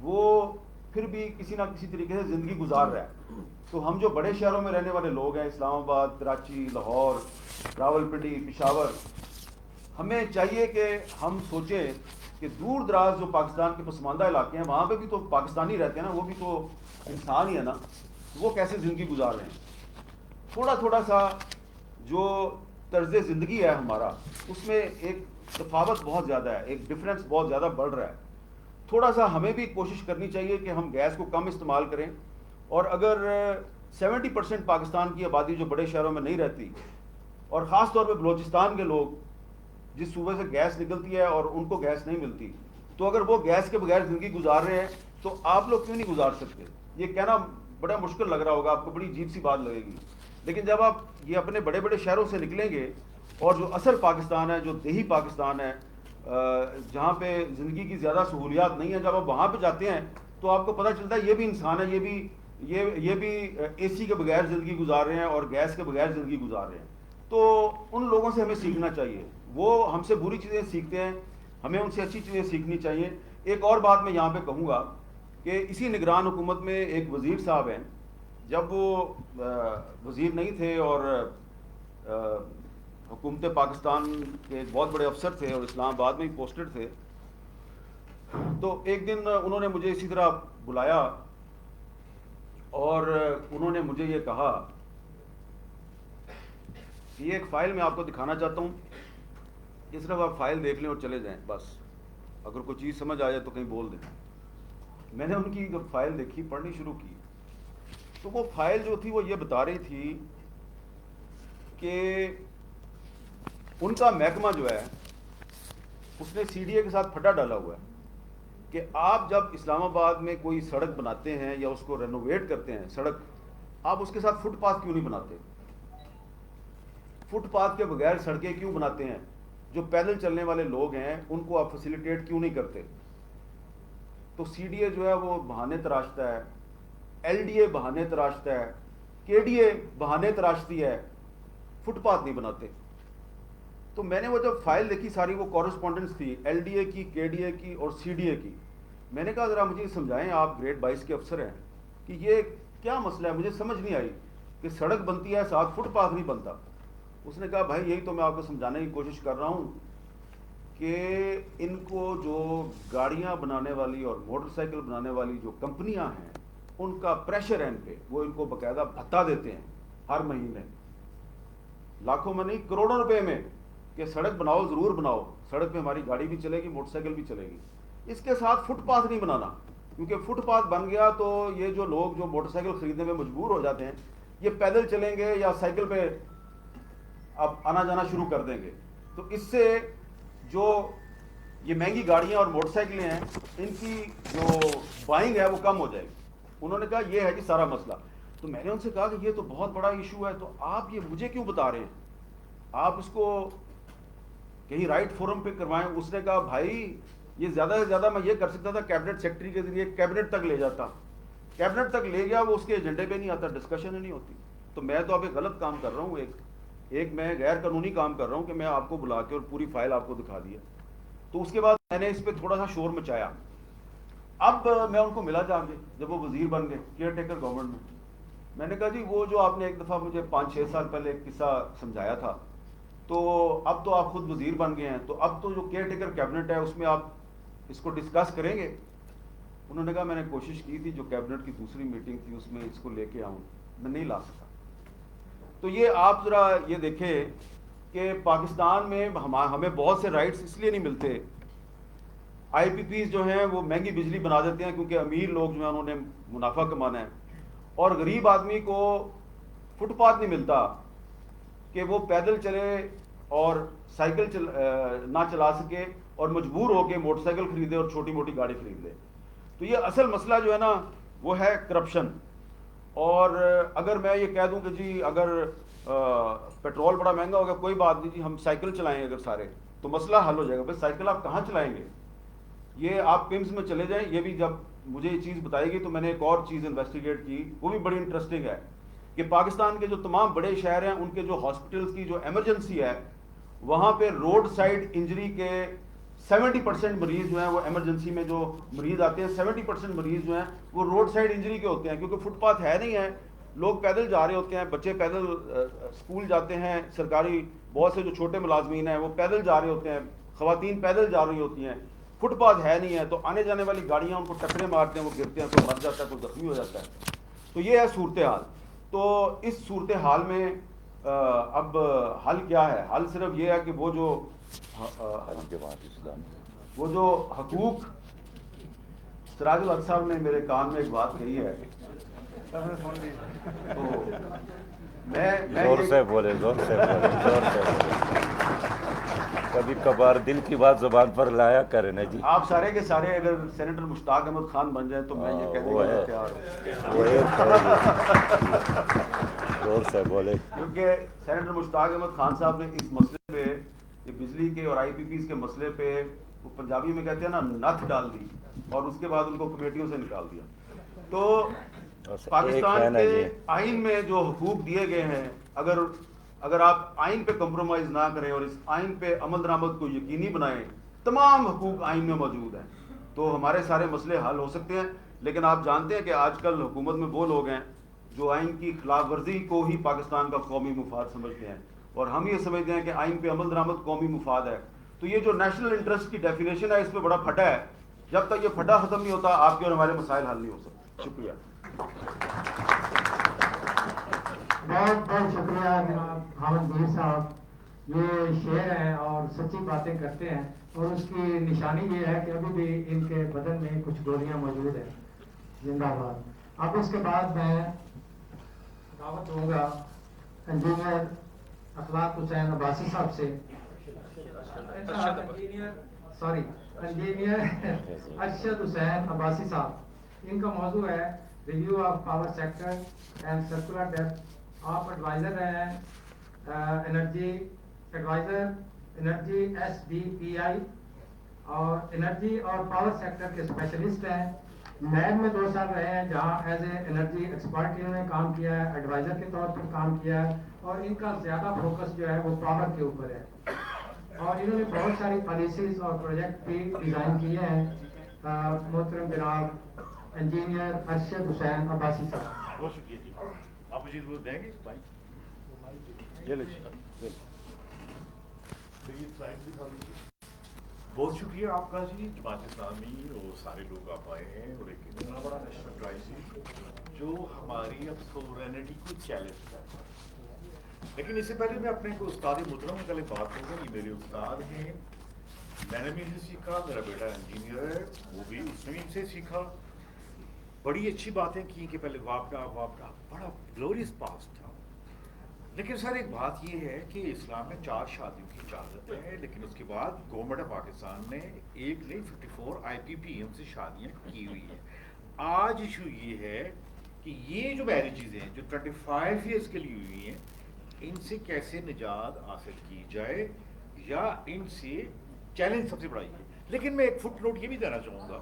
وہ پھر بھی کسی نہ کسی طریقے سے زندگی گزار رہا ہے. تو ہم جو بڑے شہروں میں رہنے والے لوگ ہیں, اسلام آباد, کراچی, لاہور, راولپنڈی, پشاور, ہمیں چاہیے کہ ہم سوچیں کہ دور دراز جو پاکستان کے پسماندہ علاقے ہیں وہاں پہ بھی تو پاکستانی رہتے ہیں نا, وہ بھی تو انسان ہی ہے نا, وہ کیسے زندگی گزار رہے ہیں. تھوڑا تھوڑا سا جو طرز زندگی ہے ہمارا اس میں ایک تفاوت بہت زیادہ ہے, ایک ڈفرینس بہت زیادہ بڑھ رہا ہے. تھوڑا سا ہمیں بھی کوشش کرنی چاہیے کہ ہم گیس کو کم استعمال کریں, اور اگر 70% پاکستان کی آبادی جو بڑے شہروں میں نہیں رہتی اور خاص طور پہ بلوچستان کے لوگ جس صوبے سے گیس نکلتی ہے اور ان کو گیس نہیں ملتی, تو اگر وہ گیس کے بغیر زندگی گزار رہے ہیں تو آپ لوگ کیوں نہیں گزار سکتے؟ یہ کہنا بڑا مشکل لگ رہا ہوگا آپ کو, بڑی عجیب سی بات لگے گی, لیکن جب آپ یہ اپنے بڑے بڑے شہروں سے نکلیں گے اور جو اصل پاکستان ہے, جو دیہی پاکستان ہے, جہاں پہ زندگی کی زیادہ سہولیات نہیں ہیں, جب آپ وہاں پہ جاتے ہیں تو آپ کو پتہ چلتا ہے یہ بھی انسان ہے, یہ بھی AC کے بغیر زندگی گزار رہے ہیں اور گیس کے بغیر زندگی گزار رہے ہیں. تو ان لوگوں سے ہمیں سیکھنا چاہیے, وہ ہم سے بری چیزیں سیکھتے ہیں, ہمیں ان سے اچھی چیزیں سیکھنی چاہیے. ایک اور بات میں یہاں پہ کہوں گا کہ اسی نگران حکومت میں ایک وزیر صاحب ہیں, جب وہ وزیر نہیں تھے اور حکومت پاکستان کے ایک بہت بڑے افسر تھے اور اسلام آباد میں ہی پوسٹڈ تھے, تو ایک دن انہوں نے مجھے اسی طرح بلایا اور انہوں نے مجھے یہ کہا کہ یہ ایک فائل میں آپ کو دکھانا چاہتا ہوں, اس طرح آپ فائل دیکھ لیں اور چلے جائیں, بس اگر کوئی چیز سمجھ آ جائے تو کہیں بول دیں. میں نے ان کی جب فائل دیکھی, پڑھنی شروع کی, تو وہ فائل جو تھی وہ یہ بتا رہی تھی کہ ان کا محکمہ جو ہے اس نے CDA کے ساتھ پھٹا ڈالا ہوا ہے کہ آپ جب اسلام آباد میں کوئی سڑک بناتے ہیں یا اس کو رینوویٹ کرتے ہیں سڑک, آپ اس کے ساتھ فٹ پاتھ کیوں نہیں بناتے؟ فٹ پاتھ کے بغیر سڑکیں کیوں بناتے ہیں؟ جو پیدل چلنے والے لوگ ہیں ان کو آپ فیسیلیٹیٹ کیوں نہیں کرتے؟ تو سی ڈی اے جو ہے وہ بہانے تراشتا ہے، ایل ڈی اے بہانے تراشتا ہے، کے ڈی اے بہانے تراشتی ہے، فٹ پاتھ نہیں بناتے. تو میں نے وہ جب فائل دیکھی ساری، وہ کورسپونڈنس تھی ایل ڈی اے کی، کے ڈی اے کی اور سی ڈی اے کی. میں نے کہا ذرا مجھے سمجھائیں، آپ گریڈ 22 کے افسر ہیں، کہ یہ کیا مسئلہ ہے؟ مجھے سمجھ نہیں آئی کہ سڑک بنتی ہے ساتھ فٹ پاتھ نہیں بنتا. اس نے کہا بھائی یہی تو میں آپ کو سمجھانے کی کوشش کر رہا ہوں کہ ان کو جو گاڑیاں بنانے والی اور موٹر سائیکل بنانے والی جو کمپنیاں ہیں ان کا پریشر ہے ان پہ، وہ ان کو باقاعدہ بھتہ دیتے ہیں ہر مہینے، لاکھوں میں نہیں کروڑوں روپے میں، کہ سڑک بناؤ، ضرور بناؤ، سڑک پہ ہماری گاڑی بھی چلے گی، موٹر سائیکل بھی چلے گی. اس کے ساتھ فٹ پاتھ نہیں بنانا، کیونکہ فٹ پاتھ بن گیا تو یہ جو لوگ جو موٹر سائیکل خریدنے میں مجبور ہو جاتے ہیں یہ پیدل چلیں گے یا سائیکل پہ اب آنا جانا شروع کر دیں گے. تو اس سے جو یہ مہنگی گاڑیاں اور موٹر سائیکلیں ہیں ان کی جو بائنگ ہے وہ کم ہو جائے گی. انہوں نے کہا یہ ہے جی سارا مسئلہ. تو میں نے ان سے کہا کہ یہ تو بہت بڑا ایشو ہے، تو آپ یہ مجھے کیوں بتا رہے ہیں؟ آپ اس کو کہیں رائٹ فورم پہ کروائیں. اس نے کہا بھائی یہ زیادہ سے زیادہ میں یہ کر سکتا تھا کیبنٹ سیکرٹری کے ذریعے کیبنٹ تک لے جاتا. کیبنٹ تک لے گیا، وہ اس کے ایجنڈے پہ نہیں آتا، ڈسکشن ہی نہیں ہوتی. تو میں تو اب ایک غلط کام کر رہا ہوں، ایک میں غیر قانونی کام کر رہا ہوں کہ میں آپ کو بلا کے اور پوری فائل آپ کو دکھا دیا. تو اس کے بعد میں نے اس پہ تھوڑا سا شور مچایا. اب میں ان کو ملا جا کے جب وہ وزیر بن گئے کیئر ٹیکر گورنمنٹ میں نے کہا جی وہ جو آپ نے ایک دفعہ مجھے 5-6 سال پہلے ایک قصہ سمجھایا تھا، تو اب تو آپ خود وزیر بن گئے ہیں، تو اب تو جو کیئر ٹیکر کیبنٹ ہے اس میں آپ اس کو ڈسکس کریں گے؟ انہوں نے کہا میں نے کوشش کی تھی، جو کیبنٹ کی دوسری میٹنگ تھی اس میں اس کو لے کے آؤں، میں نہیں لا سکا. تو یہ آپ ذرا یہ دیکھیں کہ پاکستان میں ہمیں بہت سے رائٹس اس لیے نہیں ملتے. آئی پی پیز جو ہیں وہ مہنگی بجلی بنا دیتے ہیں کیونکہ امیر لوگ جو ہیں انہوں نے منافع کمانا ہے، اور غریب آدمی کو فٹ پاتھ نہیں ملتا کہ وہ پیدل چلے اور سائیکل نہ چلا سکے اور مجبور ہو کے موٹر سائیکل خریدے اور چھوٹی موٹی گاڑی خرید لے. تو یہ اصل مسئلہ جو ہے نا وہ ہے کرپشن. اور اگر میں یہ کہہ دوں کہ جی اگر پیٹرول بڑا مہنگا ہوگا کوئی بات نہیں جی ہم سائیکل چلائیں اگر سارے تو مسئلہ حل ہو جائے گا. بھائی سائیکل آپ کہاں چلائیں گے؟ یہ آپ پمس میں چلے جائیں. یہ بھی جب مجھے یہ چیز بتائی گئی تو میں نے ایک اور چیز انویسٹیگیٹ کی، وہ بھی بڑی انٹرسٹنگ ہے، کہ پاکستان کے جو تمام بڑے شہر ہیں ان کے جو ہاسپٹلس کی جو ایمرجنسی ہے وہاں پہ روڈ سائڈ انجری کے 70% مریض جو ہیں وہ ایمرجنسی میں جو مریض آتے ہیں 70% مریض جو ہیں وہ روڈ سائڈ انجری کے ہوتے ہیں، کیونکہ فٹ پاتھ ہے نہیں ہے، لوگ پیدل جا رہے ہوتے ہیں، بچے پیدل اسکول جاتے ہیں، سرکاری بہت سے جو چھوٹے ملازمین ہیں وہ پیدل جا رہے ہوتے ہیں، خواتین پیدل جا رہی ہوتی ہیں، فٹ پاتھ ہے نہیں ہے، تو آنے جانے والی گاڑیاں ان کو ٹکریں مارتے ہیں، وہ گرتے ہیں، کوئی مر جاتا ہے، کوئی زخمی ہو جاتا ہے. تو یہ ہے صورتحال. تو اس صورتحال میں اب حل کیا ہے؟ حل صرف یہ ہے کہ وہ جو حقوق، سراج الحق صاحب نے میرے کان میں ایک بات کہی ہے، تو زور سے بولے کبھی کبھار دل کی بات زبان پر لایا کرے نا جی. آپ سارے کے سارے اگر سینیٹر مشتاق احمد خان بن جائیں تو میں یہ کہنے کا تیار ہوں. زور سے بولے. کیونکہ سینیٹر مشتاق احمد خان صاحب نے اس مسئلے پہ، یہ بجلی کے اور آئی پی پیز کے مسئلے پہ، وہ پنجابی میں کہتے ہیں نا، نتھ ڈال دی اور اس کے بعد ان کو کمیٹیوں سے نکال دیا. تو پاکستان کے آئین میں جو حقوق دیے گئے ہیں، اگر آپ آئین پہ کمپرومائز نہ کریں اور اس آئین پہ عمل درآمد کو یقینی بنائیں، تمام حقوق آئین میں موجود ہیں، تو ہمارے سارے مسئلے حل ہو سکتے ہیں. لیکن آپ جانتے ہیں کہ آج کل حکومت میں وہ لوگ ہیں جو آئین کی خلاف ورزی کو ہی پاکستان کا قومی مفاد سمجھتے ہیں، اور ہم یہ سمجھتے ہیں کہ آئین پہ عمل درآمد قومی مفاد ہے. تو یہ جو نیشنل انٹرسٹ کی ڈیفینیشن ہے اس پہ بڑا پھٹا ہے. جب تک یہ پھٹا ختم نہیں ہوتا آپ کے اور ہمارے مسائل حل نہیں ہو سکتے. شکریہ. بہت بہت شکریہ جناب حامد میر صاحب. یہ شعر ہیں اور سچی باتیں کرتے ہیں، اور اس کی نشانی یہ ہے کہ ابھی بھی ان کے بدن میں کچھ گولیاں موجود ہیں. زندہ باد. اب اس کے بعد میں دعوت دوں گا انجینئر اخلاق حسین عباسی صاحب سے. انجینئر ارشد حسین عباسی صاحب. ان کا موضوع ہے review of power sector and circular depth. آپ ایڈوائزر ہیں انرجی ایڈوائزر، انرجی SDPI اور انرجی اور پاور سیکٹر کے اسپیشلسٹ ہیں. نیب میں 2 سال رہے ہیں جہاں ایز اے انرجی ایکسپرٹ انہوں نے کام کیا ہے، ایڈوائزر کے طور پر کام کیا ہے، اور ان کا زیادہ فوکس جو ہے وہ پاور کے اوپر ہے. اور انہوں نے بہت ساری پالیسیز اور پروجیکٹ بھی ڈیزائن کیے ہیں. محترم جناب انجینئر ارشد حسین عباسی صاحب. بہت شکریہ جی. آپ مجھے وہ دیں گے بھائی؟ یہ لیجیے. بہت شکریہ آپ کا جی. جماعت اسلامی اور سارے لوگ آپ آئے ہیں اور ایک اتنا بڑا نیشنل کرائسس جو ہماری اب سورینٹی کو چیلنج کرتا ہے. لیکن اس سے پہلے میں اپنے کو استاد محترم کے پہلے بات کروں گا. یہ میرے استاد ہیں، میں نے بھی ان سے سیکھا، میرا بیٹا انجینئر ہے، وہ بھی اس نے بھی ان سے سیکھا. بڑی اچھی باتیں کی کہ پہلے واپڈا بڑا گلوریس پاسٹ تھا. لیکن سر ایک بات یہ ہے کہ اسلام میں 4 شادیوں کی اجازت ہے، لیکن اس کے بعد گورنمنٹ آف پاکستان نے ایک نہیں 54 IPPM سے شادیاں کی ہوئی ہیں. آج ایشو یہ ہے کہ یہ جو میرجز ہیں جو 25 ایئرس کے لیے ہوئی ہیں، ان سے کیسے نجات حاصل کی جائے یا ان سے چیلنج سب سے بڑا یہ ہے. لیکن میں ایک فٹ نوٹ یہ بھی دینا چاہوں گا،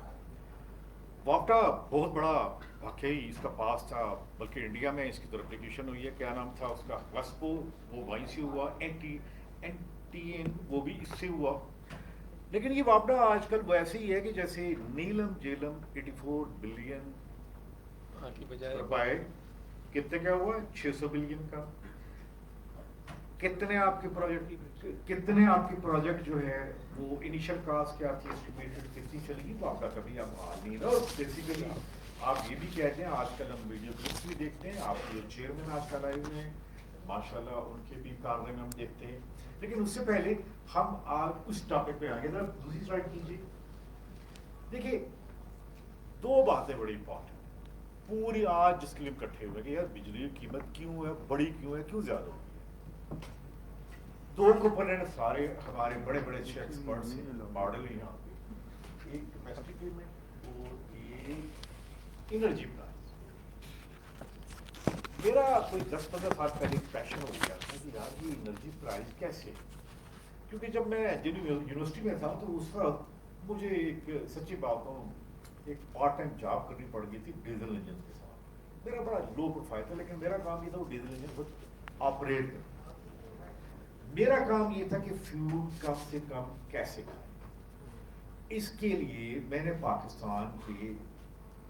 واپٹا بہت بڑا واقعی اس کا پاس تھا، بلکہ انڈیا میں اس کی تو اپلیکیشن ہوئی ہے. کیا نام تھا اس کا؟ وسپو، وہ وہیں سے ہوا. NTN وہ بھی اس سے ہوا. لیکن یہ واپڈا آج کل ویسے ہی ہے کہ جیسے نیلم جیلم 84 بلین کی بجائے روپئے کتنے کا ہوا؟ 600 بلین کا. کتنے آپ کے پروجیکٹ جو ہے وہ انیشل کاسٹ کیا تھی، اسٹیمیٹڈ کتنی چلے گی؟ وہ آپ کا کبھی آپ حال نہیں رہا. بیسیکلی آپ یہ بھی کہتے ہیں، آج کل ہم ویڈیو کلپس بھی دیکھتے ہیں، آپ جو چیئرمین آج کل آئے ہوئے ہیں ماشاء اللہ ان کے بھی کارنامے ہم دیکھتے ہیں. لیکن اس سے پہلے ہم آج اس ٹاپک پہ آئیں گے. ذرا دوسری سلائڈ کیجیے. دیکھیے 2 باتیں بڑی امپورٹنٹ پوری آج جس کے لیے اکٹھے ہوئے کہ یار بجلی کی قیمت کیوں ہے بڑی، کیوں ہے، کیوں زیادہ ہوگی. 2 کمپوننٹ سارے ہمارے بڑے بڑے اچھے ایکسپرٹس ہیں، ماڈل ہیں یہاں پہ، ایک ڈومیسٹک پیمنٹ اور ایک انرجی پرائز. میرا کوئی 10-15 سال پہلے پیشن ہو گیا تھا کہ یار یہ انرجی پرائز کیسے، کیونکہ جب میں یونیورسٹی میں تھا تو اس وقت مجھے ایک سچی بات ہوں ایک پارٹ ٹائم جاب کرنی پڑ گئی تھی ڈیزل انجن کے ساتھ. میرا بڑا لو پروفائل تھا، لیکن میرا کام یہ تھا وہ ڈیزل انجن خود آپریٹ کرنا. میرا کام یہ تھا کہ فیول کم سے کم کیسے کریں. اس کے لیے میں نے پاکستان کے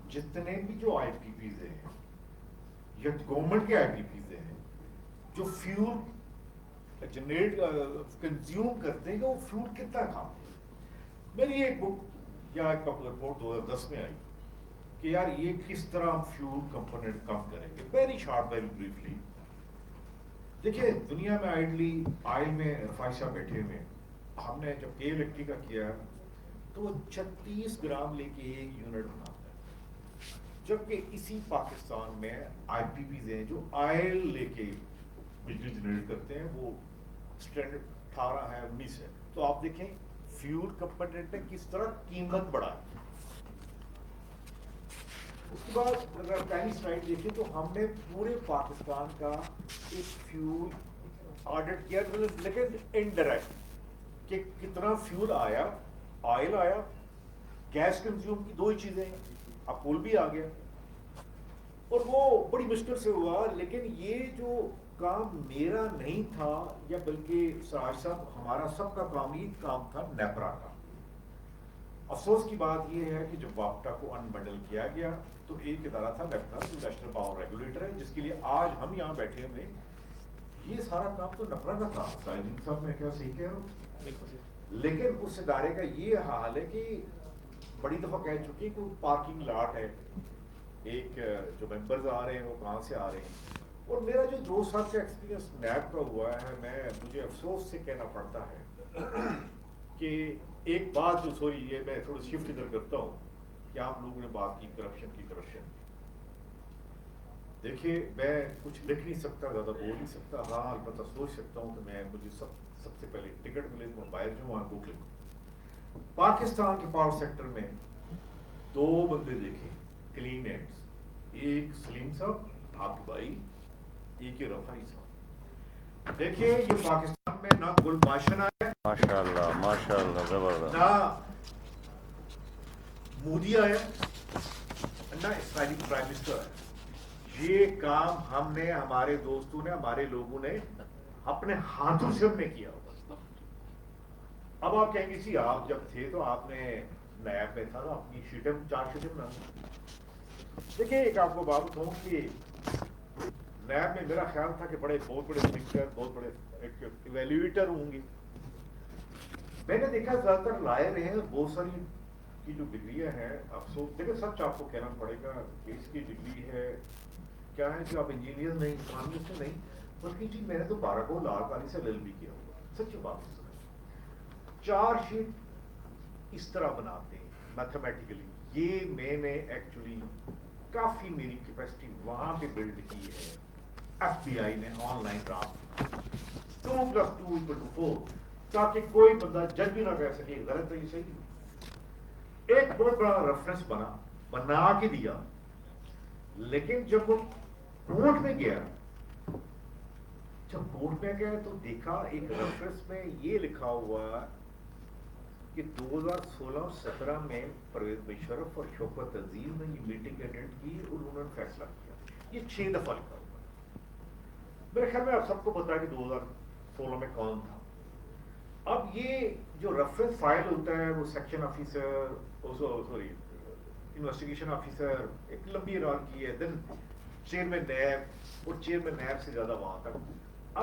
جتنے بھی جو IPPs ہیں یا گورنمنٹ کے IPPs ہیں جو فیول جنریٹ کنزیوم کرتے ہیں کہ وہ فیول کتنا کام ہے. میری ایک بک یا ایک رپورٹ 2010 میں آئی کہ یار یہ کس طرح فیول کمپوننٹ کم کریں گے. ویری شارٹ ویری بریفلی دیکھیے، دنیا میں آئل میں رفائی صاحب بیٹھے ہوئے، ہم نے جب کے الیکٹرک کا کیا تو وہ 36 گرام لے کے 1 یونٹ بناتا ہے، جبکہ اسی پاکستان میں IPPs ہیں جو آئل لے کے بجلی جنریٹ کرتے ہیں، وہ اسٹینڈرڈ 18 ہے 19 ہے. تو آپ دیکھیں فیول کمپوننٹ نے کس طرح قیمت بڑھائی. اس کے بعد اگر پہلی سلائڈ دیکھیں تو ہم نے پورے پاکستان کا ایک فیول آڈٹ کیا، لیکن انڈائریکٹ کہ کتنا فیول آیا، آئل آیا، گیس کنزیوم کی 2 ہی چیزیں ہیں، اب کول بھی آ گیا. اور وہ بڑی مشکل سے ہوا. لیکن یہ جو کام میرا نہیں تھا یا بلکہ سراج صاحب ہمارا سب کا کام، یہ کام تھا نیپرا کا. افسوس کی بات یہ ہے کہ جب واپٹا کو انبنڈل کیا گیا تو ایک ادارہ تھا نیپرا جو نیشنل پاور ریگولیٹر ہے، جس کے لیے آج ہم یہاں بیٹھے ہوئے. یہ سارا کام تو نیپرا کا تھا. ساجد صاحب میں کیا صحیح کہہ رہا ہوں؟ لیکن اس ادارے کا یہ حال ہے کہ بڑی دفعہ کہہ چکے کہ وہ پارکنگ لاٹ ہے، ایک جو ممبرز آ رہے ہیں وہ کہاں سے آ رہے ہیں. اور میرا جو 2 سال کا ایکسپیرینس نیب کا ہوا ہے، مجھے افسوس سے کہنا پڑتا ہے کہ ایک بات جو سوری یہ میں تھوڑا شفٹ ادھر کرتا ہوں کہ آپ لوگوں نے بات کی کرپشن. دیکھیے میں کچھ لکھ نہیں سکتا، زیادہ بول نہیں سکتا، ہاں البتہ سوچ سکتا ہوں کہ مجھے سب سے پہلے ٹکٹ ملے تو میں باہر جو وہاں بک لکھوں. پاکستان کے پاور سیکٹر میں 2 بندے دیکھیں کلین ہینڈز، ایک سلیم صاحب آپ کے بھائی، ایک رفائی صاحب. دیکھیے یہ پاکستان میں نہ گلباشن آیا ماشاءاللہ زبردست. نہ مودی آیا نہ اسرائیلی پرائم منسٹر آیا. یہ کام ہم نے ہمارے دوستوں نے ہمارے لوگوں نے اپنے ہاتھوں سے ہم نے کیا ہوگا. اب آپ کہیں گے سی آپ جب تھے تو آپ نے نیب میں تھا تو اپنی شیٹیں 4 شیٹیں بنا. دیکھیے ایک آپ کو بات بتاؤں کہ نیب میں میرا خیال تھا کہ بہت بڑے تھنکر بہت بڑے ایویلیویٹر ہوں گے. میں نے دیکھا زیادہ تر لائے رہے ہیں بہت ساری کی جو ڈگریاں ہیں. افسوس دیکھیں سچ آپ کو کہنا پڑے گا کہ اس کی ڈگری ہے کیا ہے کہ آپ انجینئر نہیں قانون سے نہیں بلکہ جی میں نے تو 12 کو لال کالی سے LLB کیا ہوا. سچی بات ہے. 4 شیٹ اس طرح بناتے ہیں میتھمیٹیکلی. یہ میں نے ایکچولی کافی میری کیپیسٹی وہاں پہ بلڈ کی ہے. FBI نے آن لائن ڈرافٹ 2+2=4 تاکہ کوئی بندہ جج بھی نہ کہہ سکے غلط ہے یہ صحیح ہے. ایک بہت بڑا ریفرنس بنا کے دیا. لیکن جب وہ کورٹ میں گیا تو دیکھا ایک ریفرنس میں یہ لکھا ہوا کہ 2016-17 میں پرویز مشرف اور شوکت عزیز نے یہ میٹنگ اٹینڈ کی اور انہوں نے فیصلہ کیا. یہ 6 دفعہ لکھا ہوا. میرے خیال میں آپ سب کو پتا ہے کہ 2016 میں کون تھا. اب یہ جو ریفرنس فائل ہوتا ہے وہ section officer sorry investigation officer ایک لمبی ران کی ہے. دین چیئرمین نیب اور چیئرمین نیب سے زیادہ وہاں تک.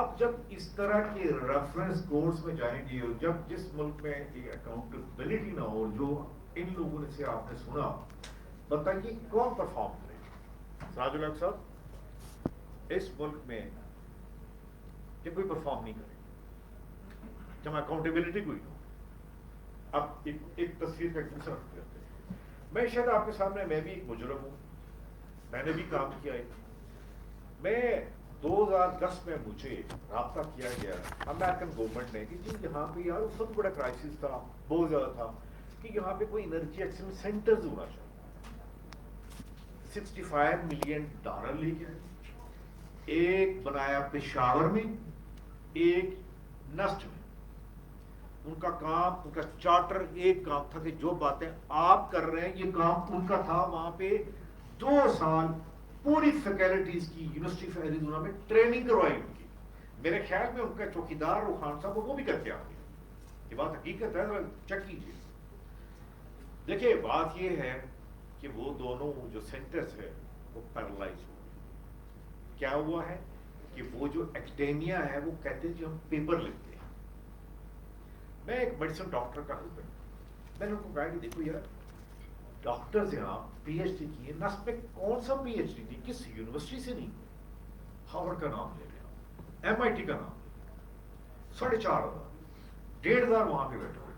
اب جب اس طرح کے ریفرنس کورس میں جائیں گے اور جب جس ملک میں اکاؤنٹیبلٹی نہ ہو جو ان لوگوں نے سے آپ نے سنا بتائیے کون پرفارم کرے گا. سراج الحق صاحب اس ملک میں جب کوئی پرفارم نہیں کرے جب اکاؤنٹیبلٹی کوئی ہو. اب ایک تصویر کا ایک دوسرا کرتے ہیں. میں شاید آپ کے سامنے میں بھی ایک مجرم ہوں. میں نے بھی کام کیا ہے. میں 2010 میں مجھے رابطہ کیا گیا امریکن گورنمنٹ نے کہ جی یہاں پہ یار سب سے بڑا کرائسس تھا بہت زیادہ تھا کہ یہاں پہ کوئی انرجی ایکسچینج سینٹرز ہونا چاہیے. $65 ملین لے کے ایک بنایا پشاور میں ایک نسٹ میں. ان کا کام ان کا چارٹر ایک کام تھا کہ جو باتیں آپ کر رہے ہیں یہ کام ان کا تھا. وہاں پہ 2 سال پوری فیکلٹیز کی یونیورسٹی آف ایریزونا میں ٹریننگ کروائی ان کی. میرے خیال میں ان کا چوکیدار روحان صاحب وہ بھی کر کے آ گئے. یہ بات حقیقت ہے چیک کیجیے. دیکھیے بات یہ ہے کہ وہ دونوں جو سینٹرز ہے وہ پیرالائز ہو گئے. کیا ہوا ہے کہ وہ جو ایکڈیمیا ہے وہ کہتے ہیں کہ ہم پیپر لکھتے ہیں. میں ایک میڈیسن ڈاکٹر کا ہسبینڈ میں نے ان کو کہا کہ دیکھو یار ڈاکٹرز یہاں PhD کی ہے. نس میں کون سا PhD تھی کس یونیورسٹی سے نہیں. ہارورڈ کا نام لے لیا MIT کا نام 4,500 1,500 وہاں پہ بیٹھے ہوئے.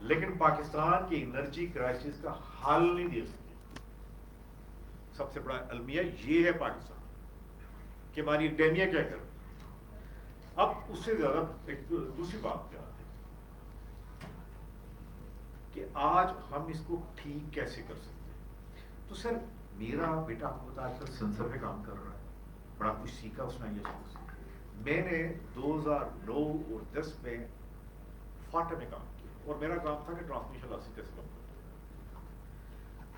لیکن پاکستان کی انرجی کرائسس کا حل نہیں دے سکتے. سب سے بڑا المیہ یہ ہے پاکستان کہ ہماری اکیڈمیا کیا کر. اب اس سے زیادہ ایک دوسری بات کیا ہے کہ آج ہم اس کو ٹھیک کیسے کر سکتے ہیں. تو سر میرا بیٹا آپ کو بتا آج کل سنسر پہ کام کر رہا ہے. بڑا کچھ سیکھا اس نے. میں نے 2009 اور 10 میں فاٹا میں کام کیا اور میرا کام تھا کہ ٹرانسمیشن لاسز کیسے کم کرتا.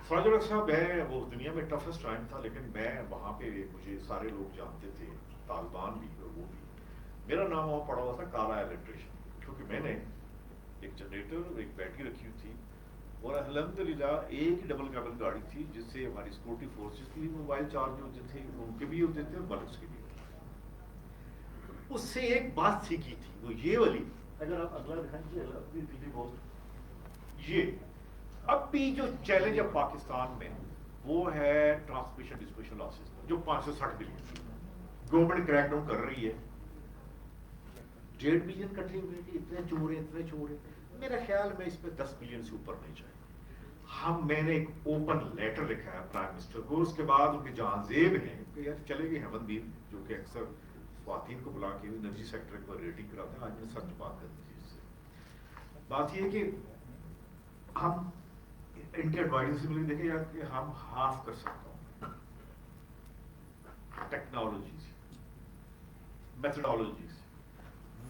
سراج الحق صاحب ہے وہ دنیا میں ٹفسٹ ٹائم تھا لیکن میں وہاں پہ مجھے سارے لوگ جانتے تھے طالبان بھی اور وہ بھی. میرا نام وہاں پڑا ہوا تھا کالا الیکٹریشن کیونکہ میں نے ایک جنریٹر ایک بیٹری رکھی ہوئی تھی اور الحمدللہ ایک ہی ڈبل کیبل گاڑی تھی جس سے ہماری سیکورٹی فورسز کی موبائل چارج ہوتے تھے ان کے بھی ہوتے تھے اور بلکس کے بھی ہوتے تھے. اس سے ایک بات سیکھی تھی وہ یہ والی اگر آپ اگلا دکھائیں یہ اب بھی جو چیلنج ہے پاکستان میں وہ ہے ٹرانسمیشن ڈسٹریبیوشن لاسز جو 560 بلین گورنمنٹ کریک ڈاؤن کر رہی ہے. 1.5 بلین کٹھے ہوئے کہ اتنے چور ہیں اتنے چور ہیں. میرے خیال میں اس پہ 10 بلین سے اوپر نہیں چاہیے. میں نے ایک اوپن لیٹر لکھا ہے پرائم منسٹر کو. اس کے بعد ان کے جہاں زیب ہیں کہ یار چلے گئے ہیمن دین جو کہ اکثر خواتین کو بلا کے انرجی سیکٹر کو ریٹنگ کراتے ہیں. آج میں سچ بات کر دی اس سے بات یہ کہ ہم ان کے ایڈوائزر سے ملے دیکھیں یار کہ ہم ہاف کر سکتا ہوں ٹیکنالوجیز میتھڈالوجیز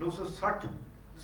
960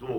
2,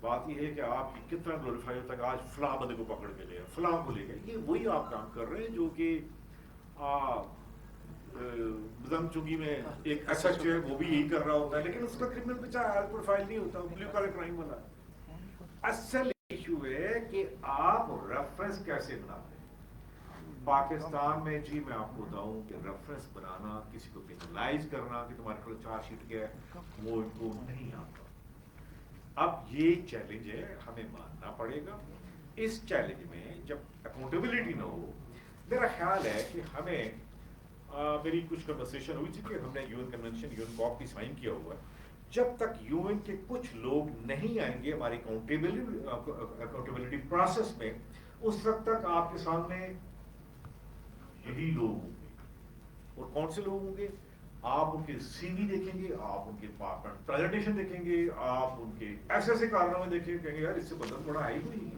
بات یہ ہے کہ آپ کی کتنا گلوریفائی ہوتا ہے کہ آج فلاں بندے کو پکڑ کے لے فلاں کو لے گئے. یہ وہی آپ کام کر رہے ہیں جو کہ مزنگ چنگی میں ایک ایسا جو ہے وہ بھی یہی کر رہا ہوتا ہے, لیکن اس کا کرمنل بچہ پروفائل نہیں ہوتا, بلیو کالر کرائم والا. اصل ایشو ہے کہ آپ ریفرنس کیسے بناتے ہیں. پاکستان میں جی میں آپ کو بتاؤں کہ ریفرنس بنانا, کسی کو پینلائز کرنا کہ تمہارے پاس چارج شیٹ کیا ہے, وہ ان کو نہیں آتا. اب یہ چیلنج ہے, ہمیں ماننا پڑے گا. اس چیلنج میں جب اکاؤنٹیبلٹی نہ ہو, میرا خیال ہے کہ ہمیں میری کچھ کنورسیشن ہوئی تھی کہ ہم نے U N convention U N COP کی سائن کیا ہوا ہے. جب تک یو این کے کچھ لوگ نہیں آئیں گے ہماری اکاؤنٹیبلٹی پروسیس میں, اس وقت تک آپ کے سامنے یہی لوگ ہوں گے. اور کون سے لوگ ہوں گے؟ آپ ان کے سی وی دیکھیں گے, آپ ان کے پریزنٹیشن دیکھیں گے, آپ ان کے ایسے ایسے کارنامے دیکھیں گے, کہیں گے یار اس سے بندہ تھوڑا آئی ہوئی ہے.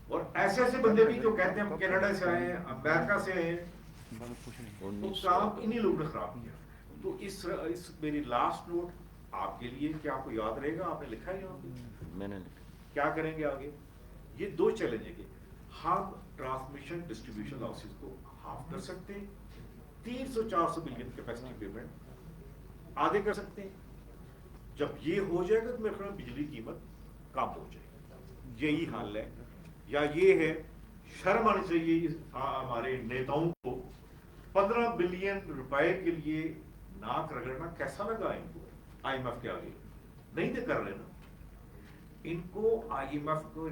اور ایسے ایسے بندے بھی جو کہتے ہیں کینیڈا سے آئے ہیں, امریکہ سے آئے ہیں, تو کام انہی لوگ نے خراب کیا. تو اس میری لاسٹ نوٹ آپ کے لیے کہ آپ کو یاد رہے گا, آپ نے لکھا ہے یہاں پہ میں نے لکھا. کیا کریں گے آگے. یہ دو چیلنج ہے کہ ہم ٹرانسمیشن ڈسٹریبیوشن لاسز کو ہاف کر سکتے ہیں, 300-400 بلین کیپیسٹی پیمنٹ آدھے کر سکتے ہیں. جب یہ ہو جائے گا تو میرے خیال میں بجلی قیمت کم ہو جائے گی. یہی حل ہے. یا یہ ہے, شرم آنی چاہیے ہمارے نیتاؤں کو 15 بلین روپے کے لیے ناک رگڑنا کیسا لگا ان کو آئی ایم ایف کے آگے. نہیں تو کر رہے نا. ان کو آئی ایم ایف کو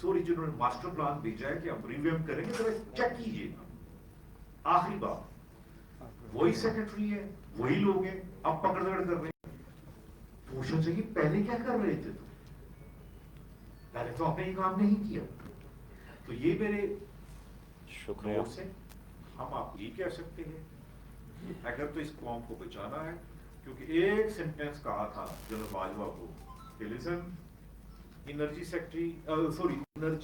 سوری جنہوں نے ماسٹر پلان بھیجا ہے کہ ہم ریویو کریں گے, ذرا چیک کیجیے. آخری بات, وہی سیکرٹری ہے, وہی لوگ ہیں, اب پکڑ دکڑ کر رہے ہیں. پوچھنا چاہیے پہلے کیا کر رہے تھے تم, پہلے تو آپ نے یہ کام نہیں کیا. تو یہ میرے شکریہ. نوٹس ہیں. ہم آپ یہ کہہ سکتے ہیں اگر تو اس قوم کو بچانا ہے, کیونکہ ایک سینٹینس کہا تھا جنرل باجوہ کو کہ لسن, انرجی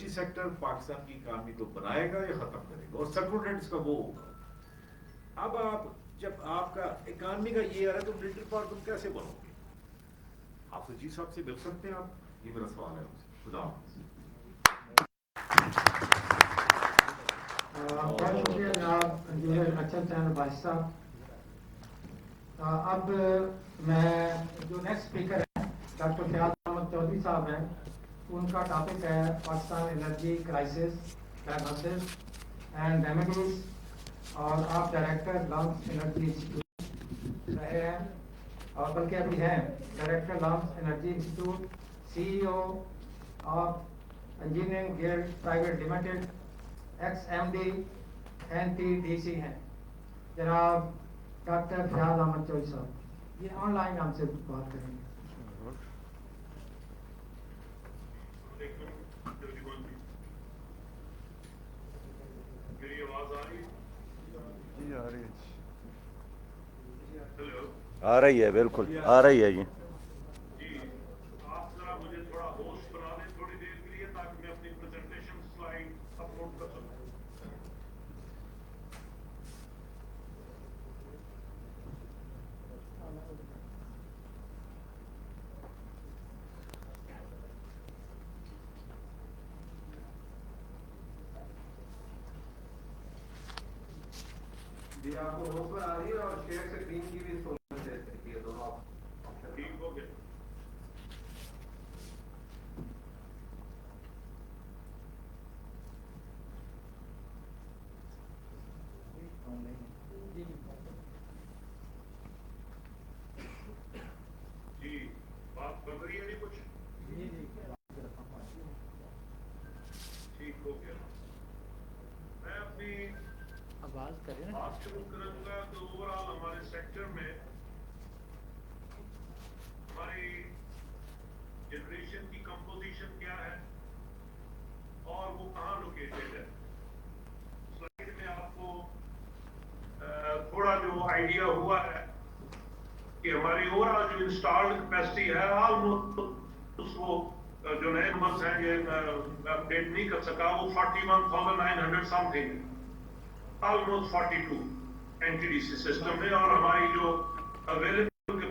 سیکٹر پاکستان کی اکانومی کو بنائے گا یا ختم کرے گا, اور سیکٹر کا وہ ہوگا. اب آپ جب آپ کا اکانومی کا یہ آ رہا ہے تو ملٹری پارٹ تم کیسے بنو گے. آپ سے جی صاحب سے مل سکتے ہیں آپ, یہ میرا سوال ہے. خدا حافظ. بہت شکریہ جناب جو ہے اچھا چینل بھائی صاحب. اب میں جو نیکسٹ اسپیکر ہیں ڈاکٹر فیاض احمد چودھری صاحب ہیں, ان کا ٹاپک ہے Pakistan energy crisis diagnosis and remedies, اور آپ ڈائریکٹر لامس انرجی انسٹیٹیوٹ رہے ہیں, اور بلکہ ابھی ہیں director LUMS energy institute, C E O of engineering gear private limited, ex M D NTDC ہیں. جناب ڈاکٹر فیاض احمد چودھری صاحب یہ آن لائن ہم سے بات کریں گے. میری آواز آ رہی ہے؟ آ رہی ہے, بالکل آ رہی ہے. جی آپ ذرا مجھے تھوڑا ہوسٹ بنا دیں تھوڑی دیر کے لیے تاکہ میں اپنی پریزنٹیشن سلائیڈ اپلوڈ کر سکوں. جی آپ کو ہوسٹ پر آ رہی ہے اور شیئر اسکرین کی بھی سہولت دے سکتی ہے, دونوں آپ ٹھیک ہو گیا. جی بات بن رہی ہے نہیں کچھ ٹھیک ہو گیا. میں اپنی بات شروع کروں گا تو اوور آل ہمارے سیکٹر میں ہماری جنریشن کی کمپوزیشن کیا ہے اور وہ کہاں لوکیٹڈ ہے. سلائڈ میں آپ کو تھوڑا جو آئیڈیا ہوا ہے کہ ہماری اوور آل جو انسٹالڈ کیپیسٹی ہے آلموسٹ وہ جو نئے نمبرز ہیں یہ میں اپڈیٹ نہیں کر سکا, وہ 41,900 some thing, almost 42 NTDC system میں. اور ہماری جو available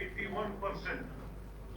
81%।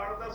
8-10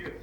years।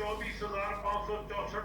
24,564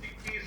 21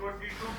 22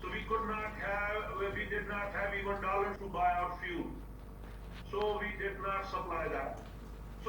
So we did not have even dollars to buy our fuel. So we did not supply that. So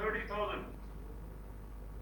30,000।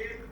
1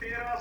13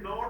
9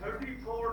34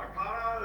18,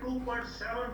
$2.7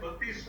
32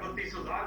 32,000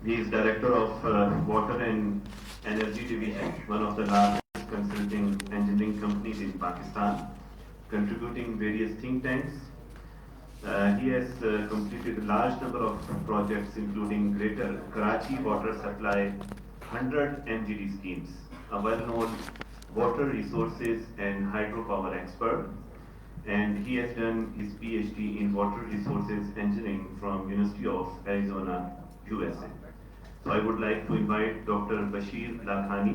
he is director of water and energy division, one of the largest consulting engineering companies in Pakistan, contributing various think tanks. He has completed a large number of projects including Greater Karachi Water Supply 100 MGD schemes, a well-known water resources and hydropower expert, and he has done his PhD in water resources engineering from University of Arizona, USA. So I would like to invite Dr. Bashir Lakhani